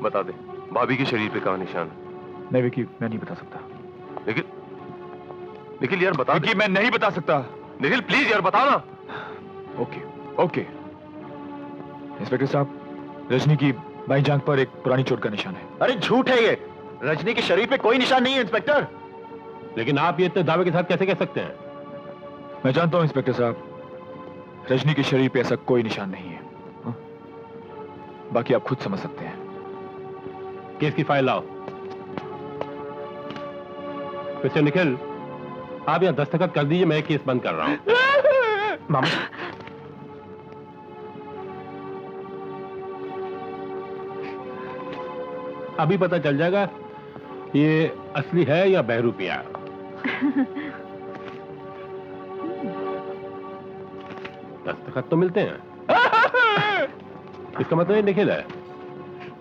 बता दे भाभी के शरीर पे कहां निशान है। नहीं विकी, मैं नहीं बता सकता। निखिल यार बता। विकी, मैं नहीं बता सकता। निखिल प्लीज यार बता ना। Okay okay. इंस्पेक्टर साहब, रजनी की बाईं जांघ पर एक पुरानी चोट का निशान है। अरे झूठ है ये, रजनी के शरीर पे कोई निशान नहीं है इंस्पेक्टर। लेकिन आप ये इतने दावे के साथ कैसे कह सकते हैं? मैं जानता हूं इंस्पेक्टर साहब, रजनी के शरीर पे ऐसा कोई निशान नहीं है। बाकी आप खुद समझ सकते हैं। केस की फाइल लाओ। मिस्टर निखिल, आप यहाँ दस्तखत कर दीजिए, मैं केस बंद कर रहा हूँ। मामा अभी पता चल जाएगा ये असली है या बहरूपिया। दस्तखत तो मिलते हैं। इसका मतलब ये निखिल है।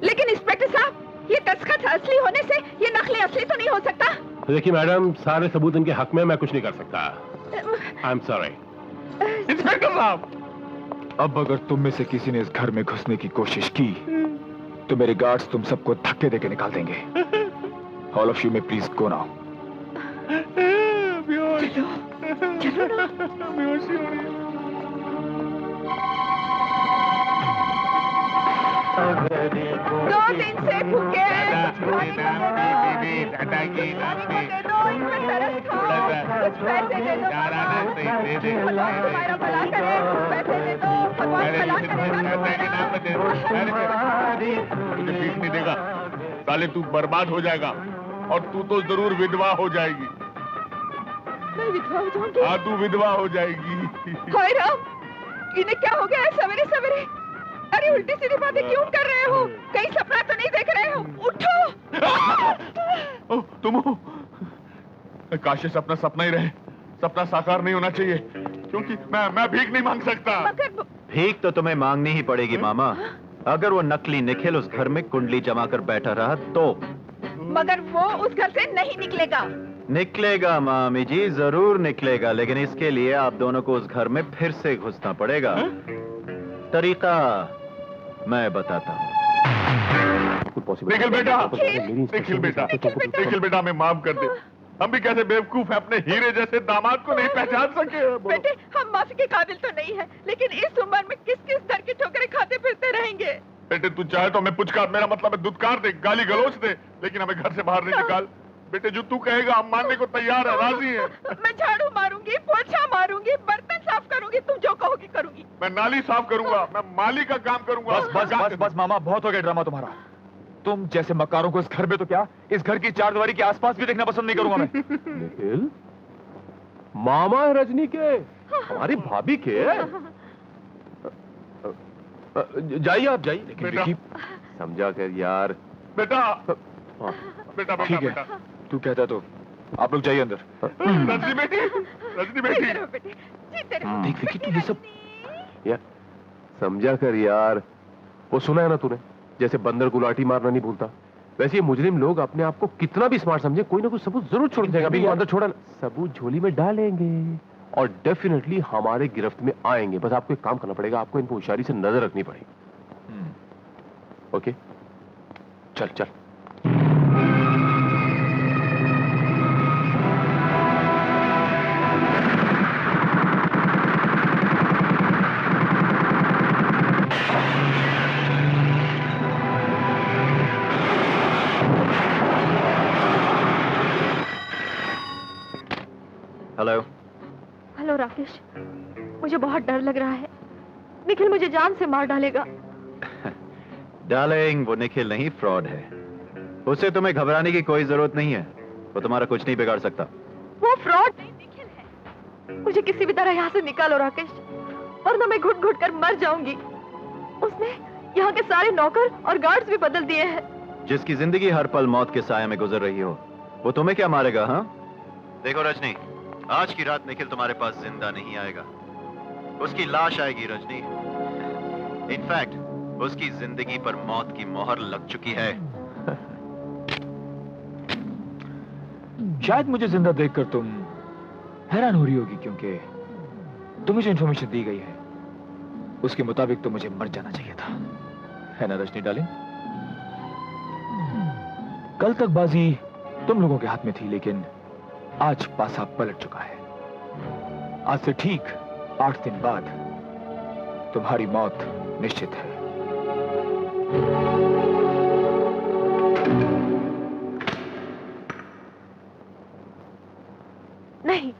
लेकिन इंस्पेक्टर साहब, ये दस्तखत असली होने से ये नकली असली तो नहीं हो सकता। तो देखिए मैडम, सारे सबूत इनके हक में, मैं कुछ नहीं कर सकता। I am sorry. इंस्पेक्टर साहब, अब अगर तुम में से किसी ने इस घर में घुसने की कोशिश की तो मेरे गार्ड्स तुम सबको धक्के देके निकाल देंगे। ऑल ऑफ यू में प्लीज गो नाउ। चलो ना। बेहोशी हो रही है। दो दिन से भूखे हैं, कुछ पैसे दे दो, तुम्हारा भला करे, पैसे दे दो, भगवान भला तुझे भीख नहीं देगा साले, तू बर्बाद हो जाएगा और तू तो जरूर विधवा हो जाएगी। मैं विधवा हो जाऊंगी? हाँ, तू विधवा हो जाएगी। हाय राम, इन्हें क्या हो गया है सवेरे सवेरे? अरे उल्टी सीधी बातें क्यों कर रहे हो? कहीं सपना तो नहीं देख रहे हो? उठो। तुम हो? काश ये सपना सपना ही रहे, सपना साकार नहीं होना चाहिए, क्योंकि मैं भीख नहीं मांग सकता। भीख तो तुम्हें मांगनी ही पड़ेगी मामा। अगर वो नकली निखिल उस घर में कुंडली जमा कर बैठा रहा तो। मगर वो उस घर से नहीं निकलेगा। निकलेगा मामी जी, जरूर निकलेगा, लेकिन इसके लिए आप दोनों को उस घर में फिर से घुसना पड़ेगा। तरीका मैं बताता हूँ। निखिल बेटा, निखिल बेटा, निखिल बेटा, हमें माफ कर दे। हम भी कैसे बेवकूफ हैं, अपने हीरे जैसे दामाद को नहीं पहचान सके। बेटे, हम माफी के काबिल तो नहीं है, लेकिन इस उम्र में किस किस दर की ठोकरें खाते फिरते रहेंगे। बेटे, तू चाहे तो हमें पुचकार, मेरा मतलब है दुत्कार दे, गाली गलौज दे, लेकिन हमें घर से बाहर नहीं निकाल। बेटे, जो तू कहेगा हम मानने को तैयार है, राजी है। मैं झाड़ू मारूंगी, पोछा मारूंगी, बर्तन साफ करूंगी, तुम जो कहोगी करूंगी। मैं नाली साफ करूंगा, मैं माली का काम करूंगा। बस बस बस बस मामा, बहुत हो गया ड्रामा तुम्हारा। तुम जैसे मकारों को इस घर में तो क्या, इस घर की चारदीवारी के आसपास भी देखना पसंद नहीं करूंगा मैं। निखिल, मामा है रजनी के, हमारी भाभी के। जाइए आप जाइए। बेटा, समझा कर यार। बेटा, बेटा, ठीक है, तू कहता तो आप लोग जाइए अंदर। रजनी बेटी, रजनी बेटी। देख विकी, तू ये सब यार समझा कर यार। वो सुना है ना तूने, जैसे बंदर को लाठी मारना नहीं भूलता, वैसे ये मुजरिम लोग अपने आप को कितना भी स्मार्ट समझे, कोई ना कोई सबूत जरूर छोड़ देगा। अभी अंदर छोड़ा, सबूत झोली में डालेंगे और डेफिनेटली हमारे गिरफ्त में आएंगे। बस आपको एक काम करना पड़ेगा, आपको इन पर होशियारी से नजर रखनी पड़ेगी। ओके, चल चल। हेलो। हेलो राकेश, मुझे बहुत डर लग रहा है। निखिल मुझे जान से मार डालेगा। डार्लिंग, वो निखिल नहीं, फ्रॉड है। उससे तुम्हें घबराने की कोई जरूरत नहीं है, वो तुम्हारा कुछ नहीं बिगाड़ सकता। वो फ्रॉड नहीं, निखिल है। मुझे किसी भी तरह यहाँ से निकालो राकेश, वरना मैं घुट घुट कर मर जाऊंगी। उसने यहाँ के सारे नौकर और गार्ड्स भी बदल दिए हैं। जिसकी जिंदगी हर पल मौत के साया में गुजर रही हो, वो तुम्हें क्या मारेगा? हाँ, देखो रजनी, आज की रात निखिल तुम्हारे पास जिंदा नहीं आएगा, उसकी लाश आएगी रजनी। इनफैक्ट उसकी जिंदगी पर मौत की मोहर लग चुकी है। शायद मुझे जिंदा देखकर तुम हैरान हो रही होगी, क्योंकि तुम्हें जो इंफॉर्मेशन दी गई है उसके मुताबिक तो मुझे मर जाना चाहिए था, है ना रजनी डार्लिंग? कल तक बाजी तुम लोगों के हाथ में थी, लेकिन आज पासा पलट चुका है। आज से ठीक 8 दिन बाद तुम्हारी मौत निश्चित है। नहीं,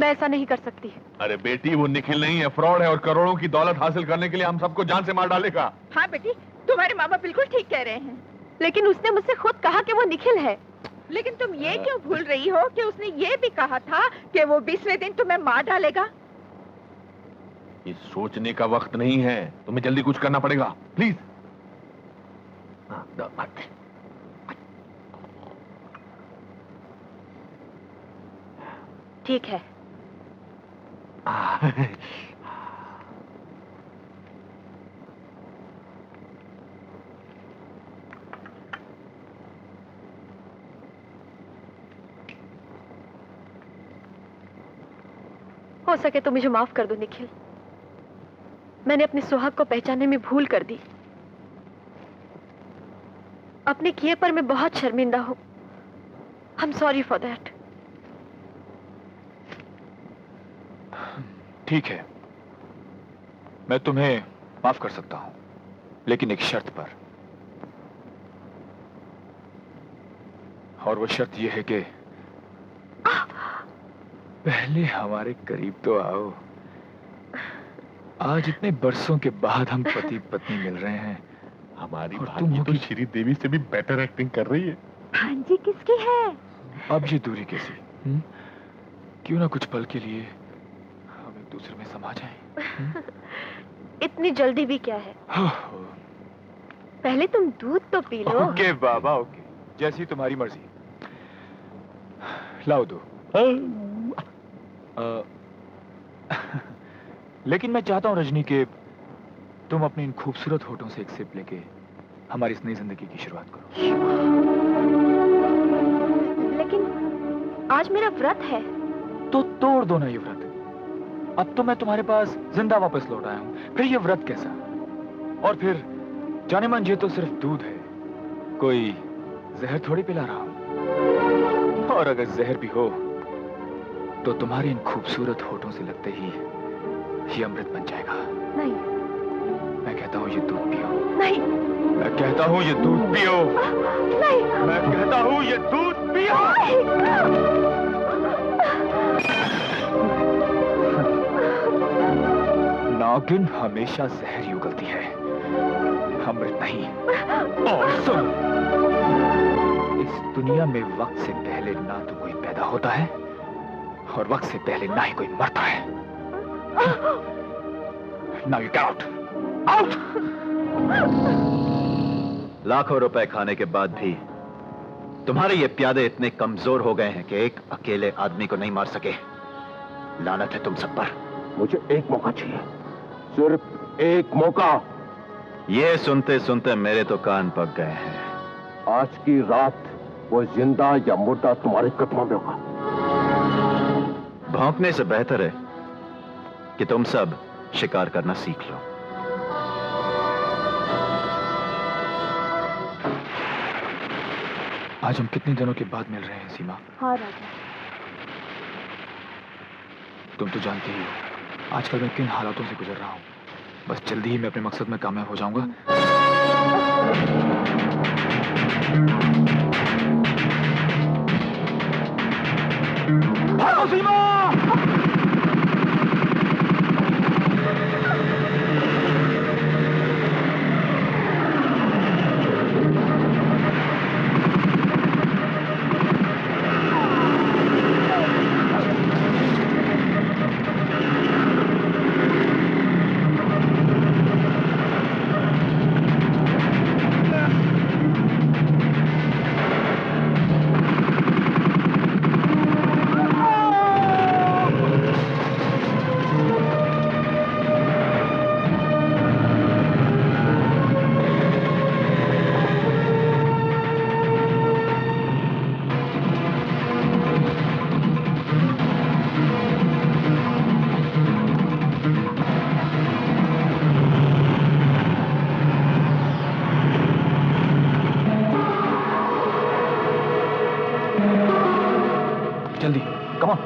मैं ऐसा नहीं कर सकती। अरे बेटी, वो निखिल नहीं है, फ्रॉड है और करोड़ों की दौलत हासिल करने के लिए हम सबको जान से मार डालेगा। हाँ बेटी, तुम्हारे मामा बिल्कुल ठीक कह रहे हैं। लेकिन उसने मुझसे खुद कहा कि वो निखिल है। लेकिन तुम ये क्यों भूल रही हो कि उसने ये भी कहा था कि वो 20वें दिन तुम्हें मार डालेगा। ये सोचने का वक्त नहीं है, तुम्हें जल्दी कुछ करना पड़ेगा, प्लीज। ठीक है। हो सके तो मुझे माफ कर दो निखिल। मैंने अपने सुहाग को पहचानने में भूल कर दी। अपने किए पर मैं बहुत शर्मिंदा हूं। I am sorry for that. ठीक है, मैं तुम्हें माफ कर सकता हूं, लेकिन एक शर्त पर। और वो शर्त यह है कि पहले हमारे करीब तो आओ। आज इतने बरसों के बाद हम पति पत्नी मिल रहे हैं। हमारी भांजी तो श्री देवी से भी बेटर एक्टिंग कर रही है। भांजी किसकी है? अब ये दूरी कैसी? क्यों ना कुछ पल के लिए हम एक दूसरे में समा जाएं? इतनी जल्दी भी क्या है? पहले तुम दूध तो पी लो। ओके बाबा, ओके, जैसी तुम्हारी मर्जी। लाओ दो। लेकिन मैं चाहता हूं रजनी कि तुम अपने इन खूबसूरत होठों से एक सिप लेके हमारी इस नई जिंदगी की शुरुआत करो। लेकिन आज मेरा व्रत है। तो तोड़ दो ना ये व्रत। अब तो मैं तुम्हारे पास जिंदा वापस लौट आया हूं, फिर ये व्रत कैसा? और फिर जाने मन ये तो सिर्फ दूध है, कोई जहर थोड़ी पिला रहा हूं। और अगर जहर भी हो तो तुम्हारे इन खूबसूरत होठों से लगते ही ये अमृत बन जाएगा। नहीं, मैं कहता हूँ ये दूध पियो। नहीं, मैं कहता हूँ ये दूध पियो। नहीं, मैं कहता हूँ ये दूध पियो। नागिन हमेशा जहर ही उगलती है, अमृत नहीं। और सुन, इस दुनिया में वक्त से पहले ना तो कोई पैदा होता है और वक्त से पहले ना ही कोई मरता है। Now you get out. Out! लाखों रुपए खाने के बाद भी तुम्हारे ये प्यादे इतने कमजोर हो गए हैं कि एक अकेले आदमी को नहीं मार सके। लानत है तुम सब पर। मुझे एक मौका चाहिए, सिर्फ एक मौका। ये सुनते सुनते मेरे तो कान पक गए हैं। आज की रात वो जिंदा या मुर्दा तुम्हारे कदमों में होगा। भौंकने से बेहतर है कि तुम सब शिकार करना सीख लो। आज हम कितने दिनों के बाद मिल रहे हैं सीमा? हाँ राजा। तुम तो जानती ही हो आजकल मैं किन हालातों से गुजर रहा हूं। बस जल्दी ही मैं अपने मकसद में कामयाब हो जाऊंगा। भागो सीमा! जल्दी, कम ऑन।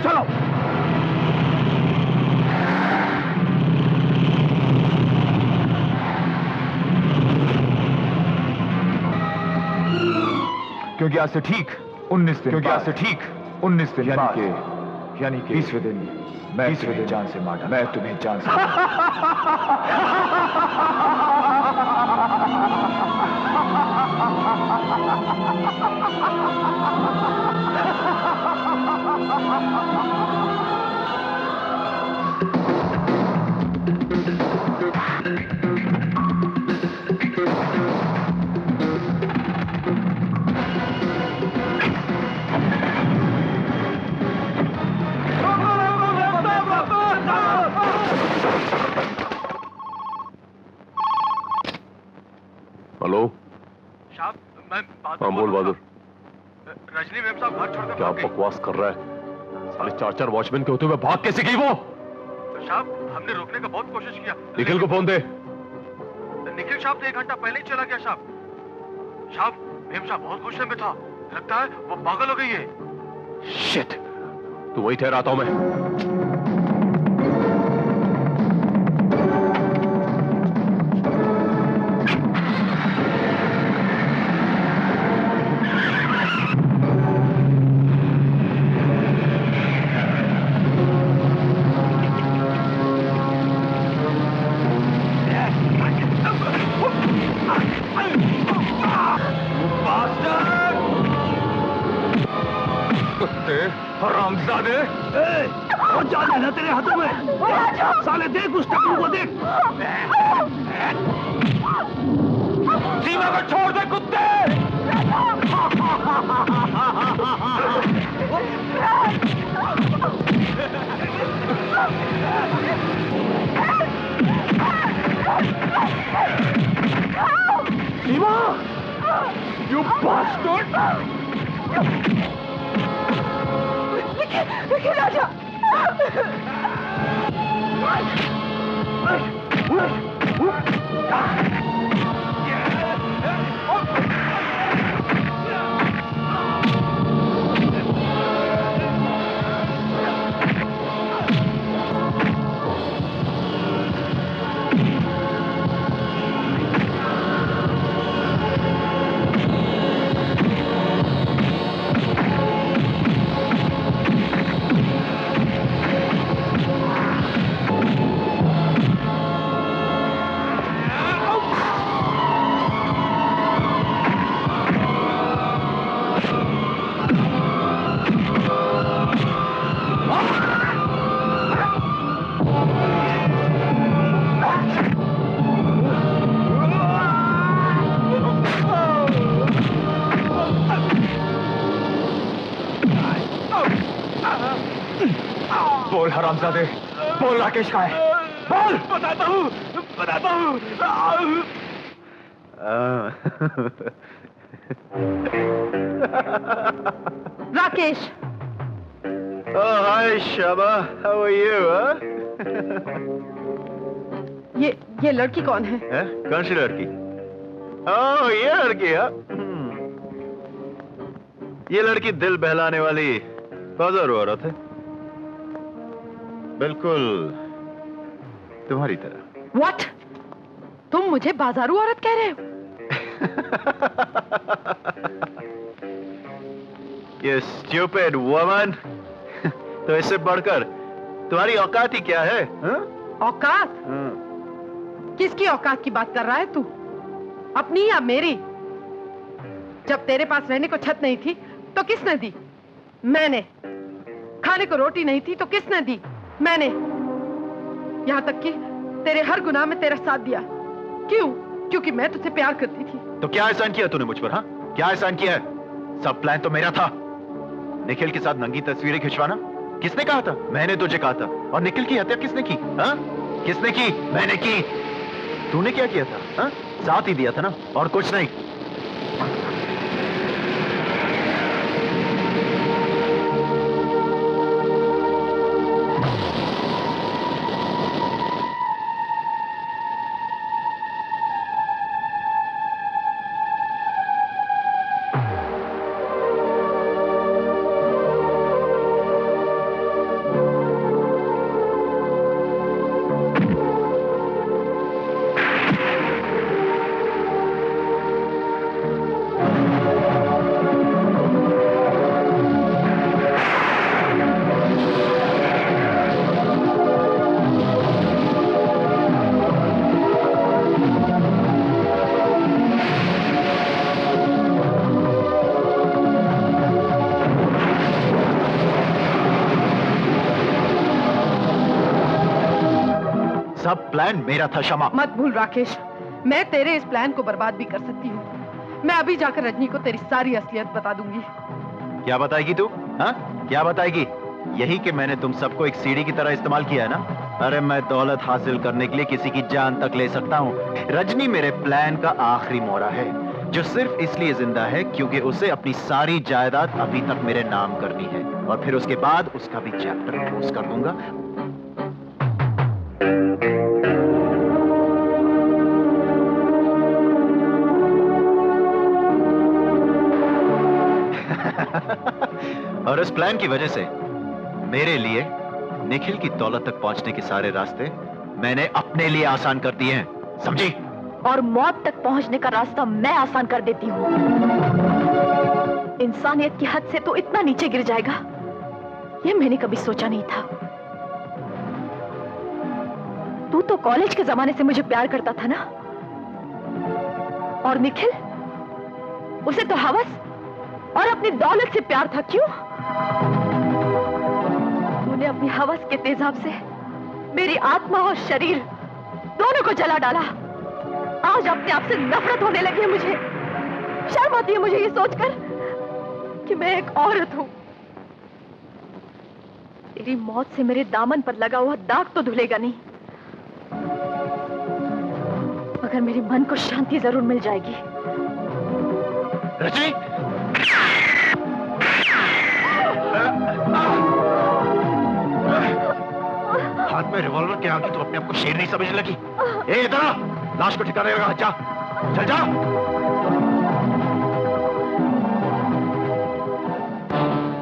चलो। क्योंकि आज से ठीक 19 दिन क्योंकि आज से ठीक 19 दिन यानी कि 20वें दिन मैं तुम्हें जान से मारा मैं तुम्हें जान से हेलो साहब मैं हाँ बोल बहादुर। रजनी मैम साहब घर छोड़कर क्या बकवास कर रहा है? साले 4 वॉचमैन के होते हुए भाग कैसे गई वो? साहब हमने रोकने का बहुत कोशिश किया। निखिल को फोन दे। निखिल साहब तो 1 घंटा पहले ही चला गया साहब। साहब मैम साहब बहुत गुस्से में था, लगता है वो पागल हो गई है। शिट, तू वही ठहराता हूं मैं। हरामजादे, और जान है ना तेरे हाथों में। साले देख उस टकलू को देख। सीमा को छोड़ दे कुत्ते। सीमा, you bastard! निखिल राजा बोल हरामजादे, बोल राकेश कहाँ है? बोल। बताता हूँ। Rakesh. Oh, hi, Shama. How are you, huh? ये लड़की कौन है? कौन सी लड़की? Oh, ये लड़की है? ये लड़की दिल बहलाने वाली बाजारू औरत है, बिल्कुल तुम्हारी तरह। What? तुम मुझे बाजारू औरत कह रहे हो? ये stupid woman, तो इससे बढ़कर तुम्हारी औकात ही क्या है? औकात? किसकी औकात की बात कर रहा है तू? अपनी या मेरी? जब तेरे पास रहने को छत नहीं थी तो किसने दी? मैंने। खाने को रोटी नहीं थी तो किसने दी? मैंने। यहाँ तक कि तेरे हर गुनाह में तेरा साथ दिया। क्यों? क्योंकि मैं तुझसे प्यार करती थी। तो क्या एहसान किया तूने मुझ पर? हाँ, क्या एहसान किया है? सब प्लान तो मेरा था। निखिल के साथ नंगी तस्वीरें खिंचवाना किसने कहा था? मैंने तुझे कहा था। और निखिल की हत्या किसने की? हाँ, किसने की? मैंने की। तूने क्या किया था? हाँ, साथ ही दिया था ना, और कुछ नहीं। सब प्लान मेरा था क्षमा। मत भूल राकेश, मैं तेरे इस प्लान को बर्बाद भी कर सकती हूँ। मैं अभी जाकर रजनी को तेरी सारी असलियत बता दूंगी। क्या बताएगी तू? हाँ, क्या बताएगी? यही कि मैंने तुम सबको एक सीढ़ी की तरह इस्तेमाल किया है ना? अरे मैं दौलत हासिल करने के लिए किसी की जान तक ले सकता हूँ। रजनी मेरे प्लान का आखिरी मोहरा है, जो सिर्फ इसलिए जिंदा है क्योंकि उसे अपनी सारी जायदाद अभी तक मेरे नाम करनी है, और फिर उसके बाद उसका भी चैप्टर क्लोज कर दूंगा। और इस प्लान की वजह से मेरे लिए निखिल की दौलत तक पहुंचने के सारे रास्ते मैंने अपने लिए आसान कर दिए हैं, समझी? और मौत तक पहुंचने का रास्ता मैं आसान कर देती हूँ। इंसानियत की हद से तो इतना नीचे गिर जाएगा, ये मैंने कभी सोचा नहीं था। तू तो कॉलेज के जमाने से मुझे प्यार करता था ना? और निखिल, उसे तो हवस और अपनी दौलत से प्यार था, क्यों? तूने अपनी हवस के तेजाब से मेरी आत्मा और शरीर दोनों को जला डाला। आज अपने आप से नफरत होने लगी है मुझे। शर्म आती है मुझे ये सोचकर कि मैं एक औरत हूं। तेरी मौत से मेरे दामन पर लगा हुआ दाग तो धुलेगा नहीं, मगर मेरे मन को शांति जरूर मिल जाएगी। रजनी! हाथ में रिवॉल्वर के आगे तो अपने आप को शेर नहीं समझने लगी। ए इधर आ, लाश को ठिकाने लगा, जा, चल जा।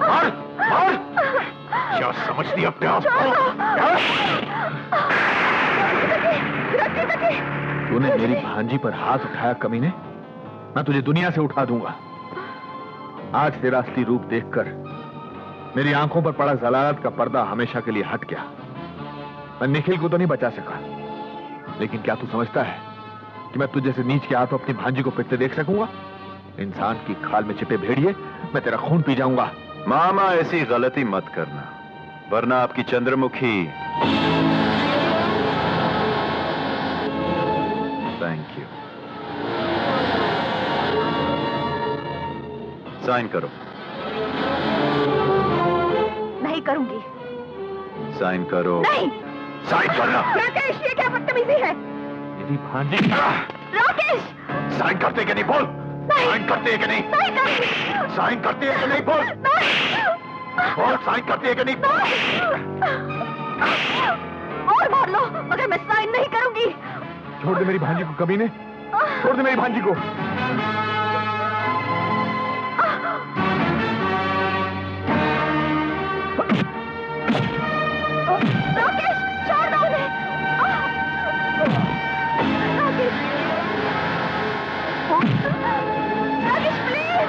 और क्या समझती अपने आप को? तूने मेरी भांजी पर हाथ उठाया कमीने, मैं तुझे दुनिया से उठा दूंगा। आज तेरा असली रूप देखकर मेरी आंखों पर पड़ा जलालत का पर्दा हमेशा के लिए हट गया। मैं निखिल को तो नहीं बचा सका, लेकिन क्या तू समझता है कि मैं तुझे से नीच के हाथों अपनी भांजी को पिटते देख सकूंगा? इंसान की खाल में छिपे भेड़िए, मैं तेरा खून पी जाऊंगा। मामा ऐसी गलती मत करना, वरना आपकी चंद्रमुखी। Thank you. साइन करो। नहीं करूंगी। साइन करो। नहीं। साइन करना। राकेश, ये क्या बदतमीजी है? मेरी भांजी। राकेश! साइन करते कि नहीं बोल? साइन करते हैं कि नहीं? नहीं करूंगी। साइन करते हैं कि नहीं बोल? बोल, साइन करते हैं कि नहीं? और मार लो, मगर मैं साइन नहीं करूंगी। छोड़ दे मेरी भांजी को कमीने, छोड़ दे मेरी भांजी को। राकेश, छोड़ दो उन्हें। राकेश, प्लीज,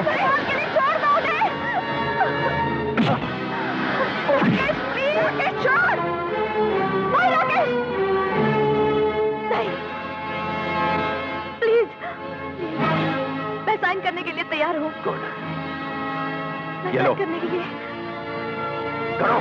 मेरे हाथ के लिए छोड़ दो उन्हें। राकेश, प्लीज, राकेश, छोड़। नहीं राकेश, नहीं, प्लीज, मैं साइन करने के लिए तैयार हूँ। गुड। मैं ये लो। साइन करने के लिए करो।